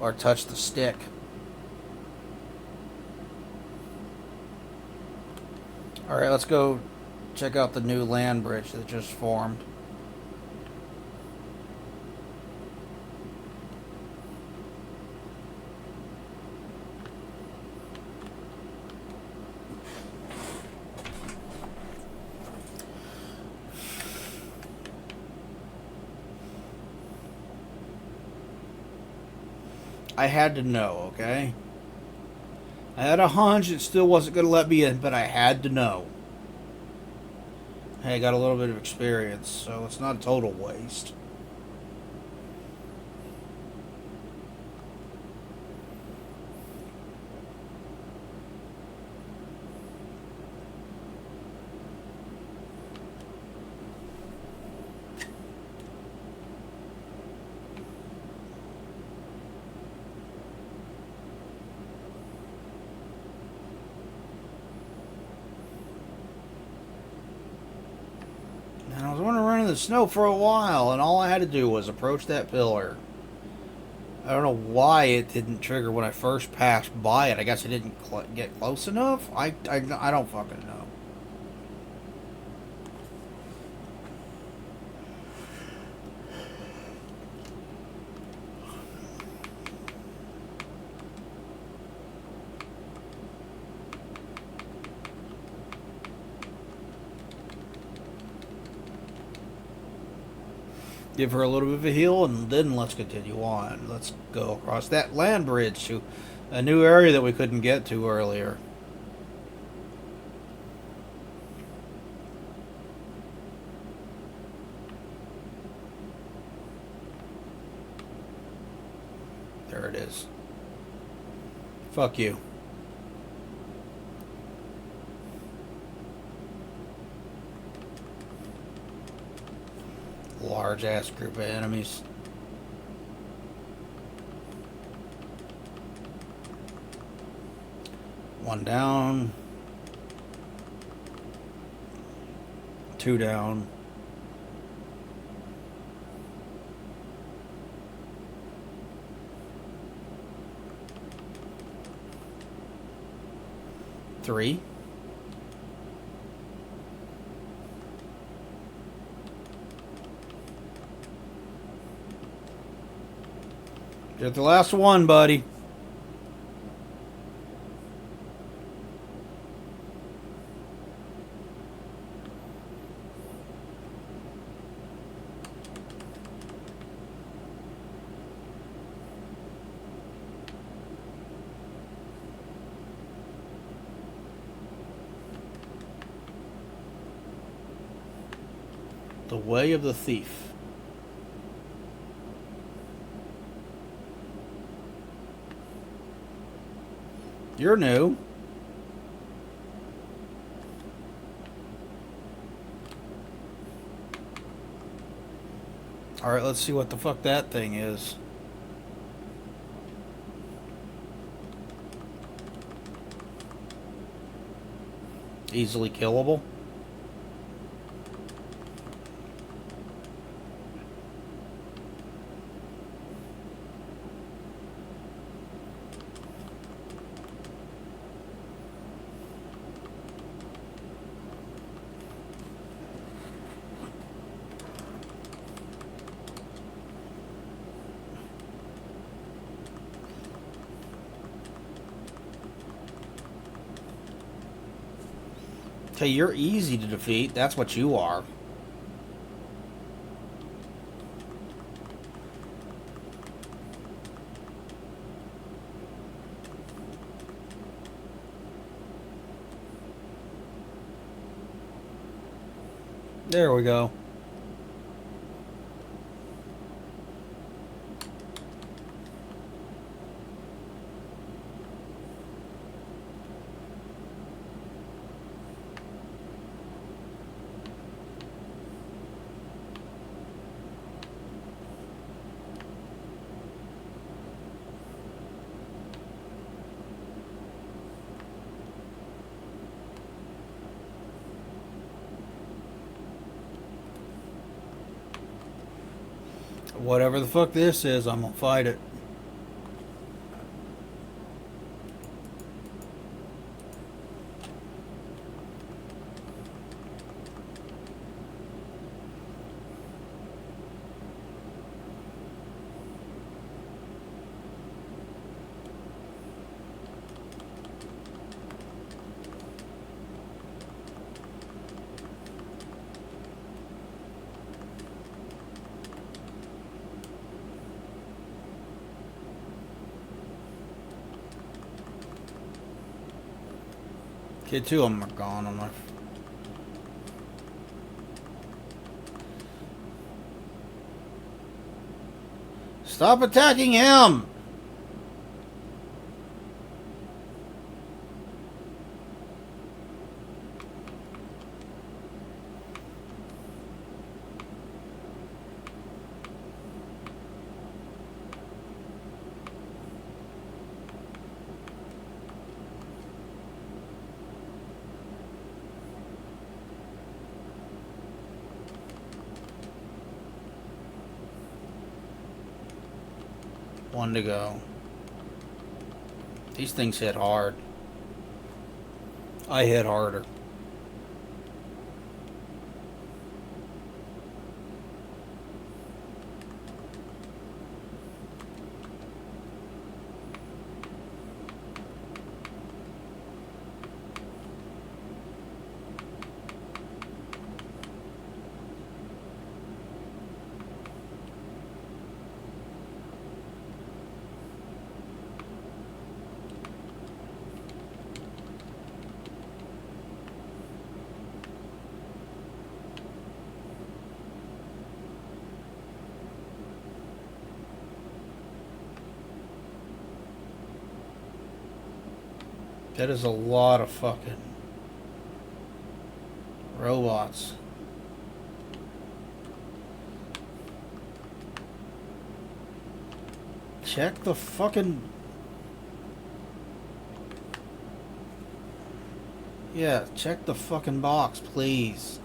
or touch the stick. Alright, let's go check out the new land bridge that just formed. I had to know, okay? I had a hunch it still wasn't going to let me in, but I had to know. Hey, I got a little bit of experience, so it's not a total waste. I was wandering in the snow for a while, and all I had to do was approach that pillar. I don't know why it didn't trigger when I first passed by it. I guess I didn't get close enough? I don't fucking know. Give her a little bit of a heal, and then let's continue on. Let's go across that land bridge to a new area that we couldn't get to earlier. There it is. Fuck you. Large ass group of enemies. One down. Two down. Three. You're the last one, buddy. The Way of the Thief. You're new. Alright, let's see what the fuck that thing is. easily killable. Okay, you're easy to defeat. That's what you are. There we go. Whatever the fuck this is, I'm gonna fight it. Okay, two of them are gone on my... Stop attacking him! One to go. These things hit hard. I hit harder. That is a lot of fucking robots. Check the fucking... Yeah, check the fucking box, please.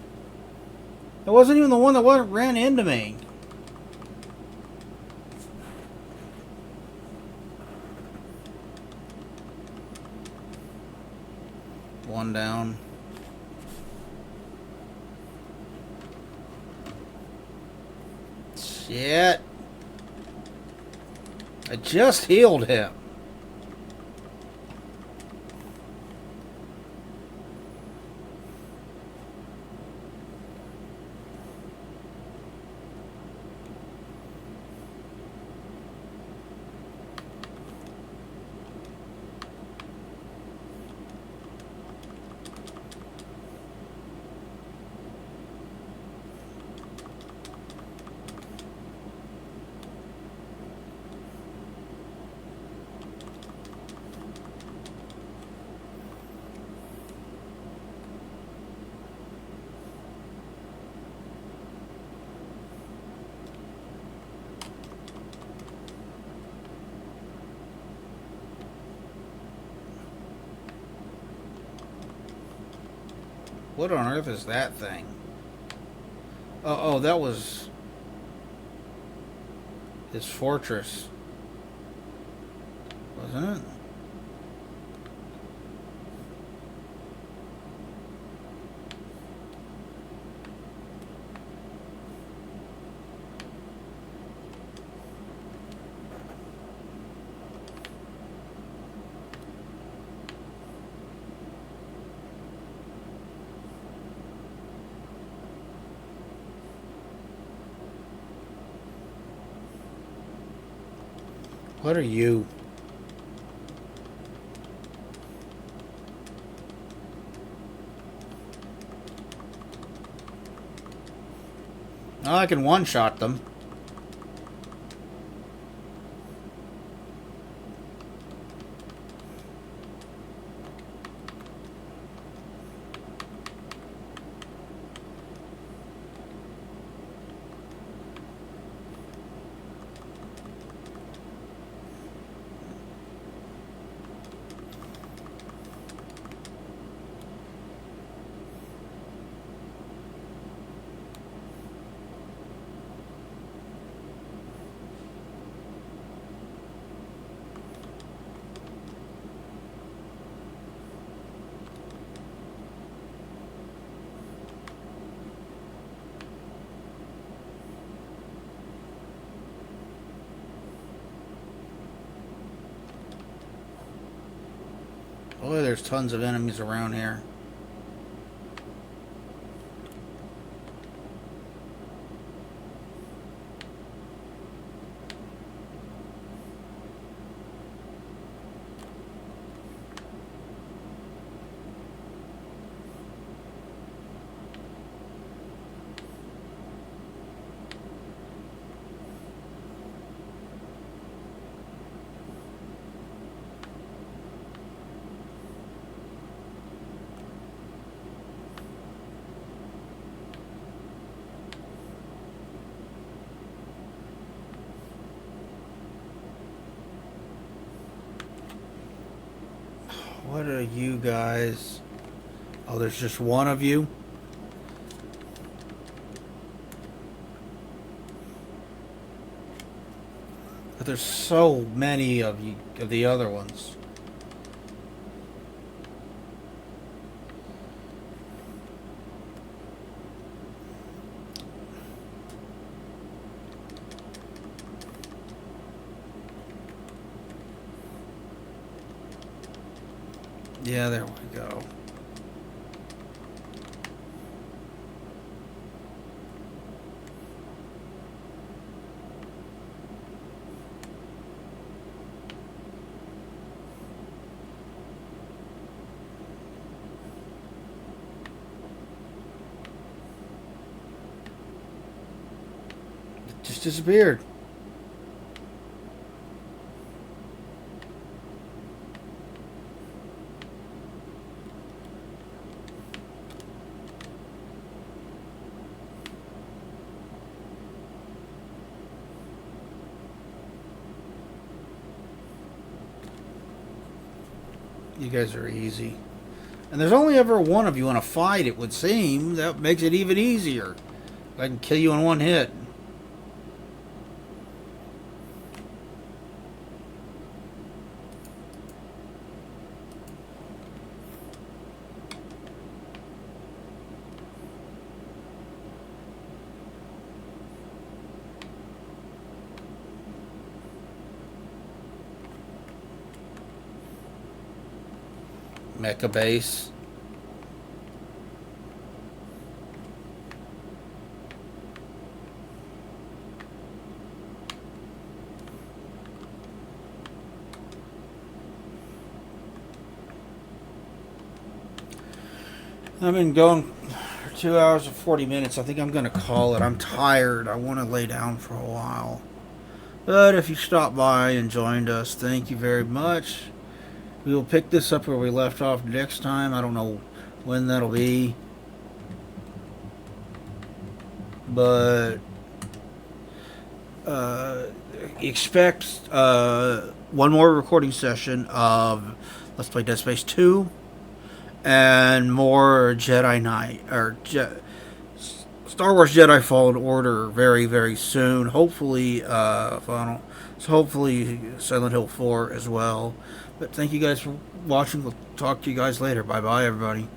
It wasn't even the one that ran into me. One down. Shit. I just healed him. What on earth is that thing? Oh, that was his fortress, wasn't it? What are you? Oh, I can one-shot them. Boy, there's tons of enemies around here. What are you guys? Oh, there's just one of you? But there's so many of you, of the other ones. Yeah, there we go. It just disappeared. You guys are easy. And there's only ever one of you in a fight, it would seem. That makes it even easier. I can kill you in one hit. Mecha base. I've been going for 2 hours and 40 minutes. I think I'm going to call it. I'm tired. I want to lay down for a while. But if you stopped by and joined us, thank you very much. We will pick this up where we left off next time. I don't know when that'll be. But expect one more recording session of Let's Play Dead Space 2. and more Jedi Knight or Star Wars Jedi Fallen Order very very soon. Hopefully, hopefully Silent Hill 4 as well. But thank you guys for watching. We'll talk to you guys later. Bye bye, everybody.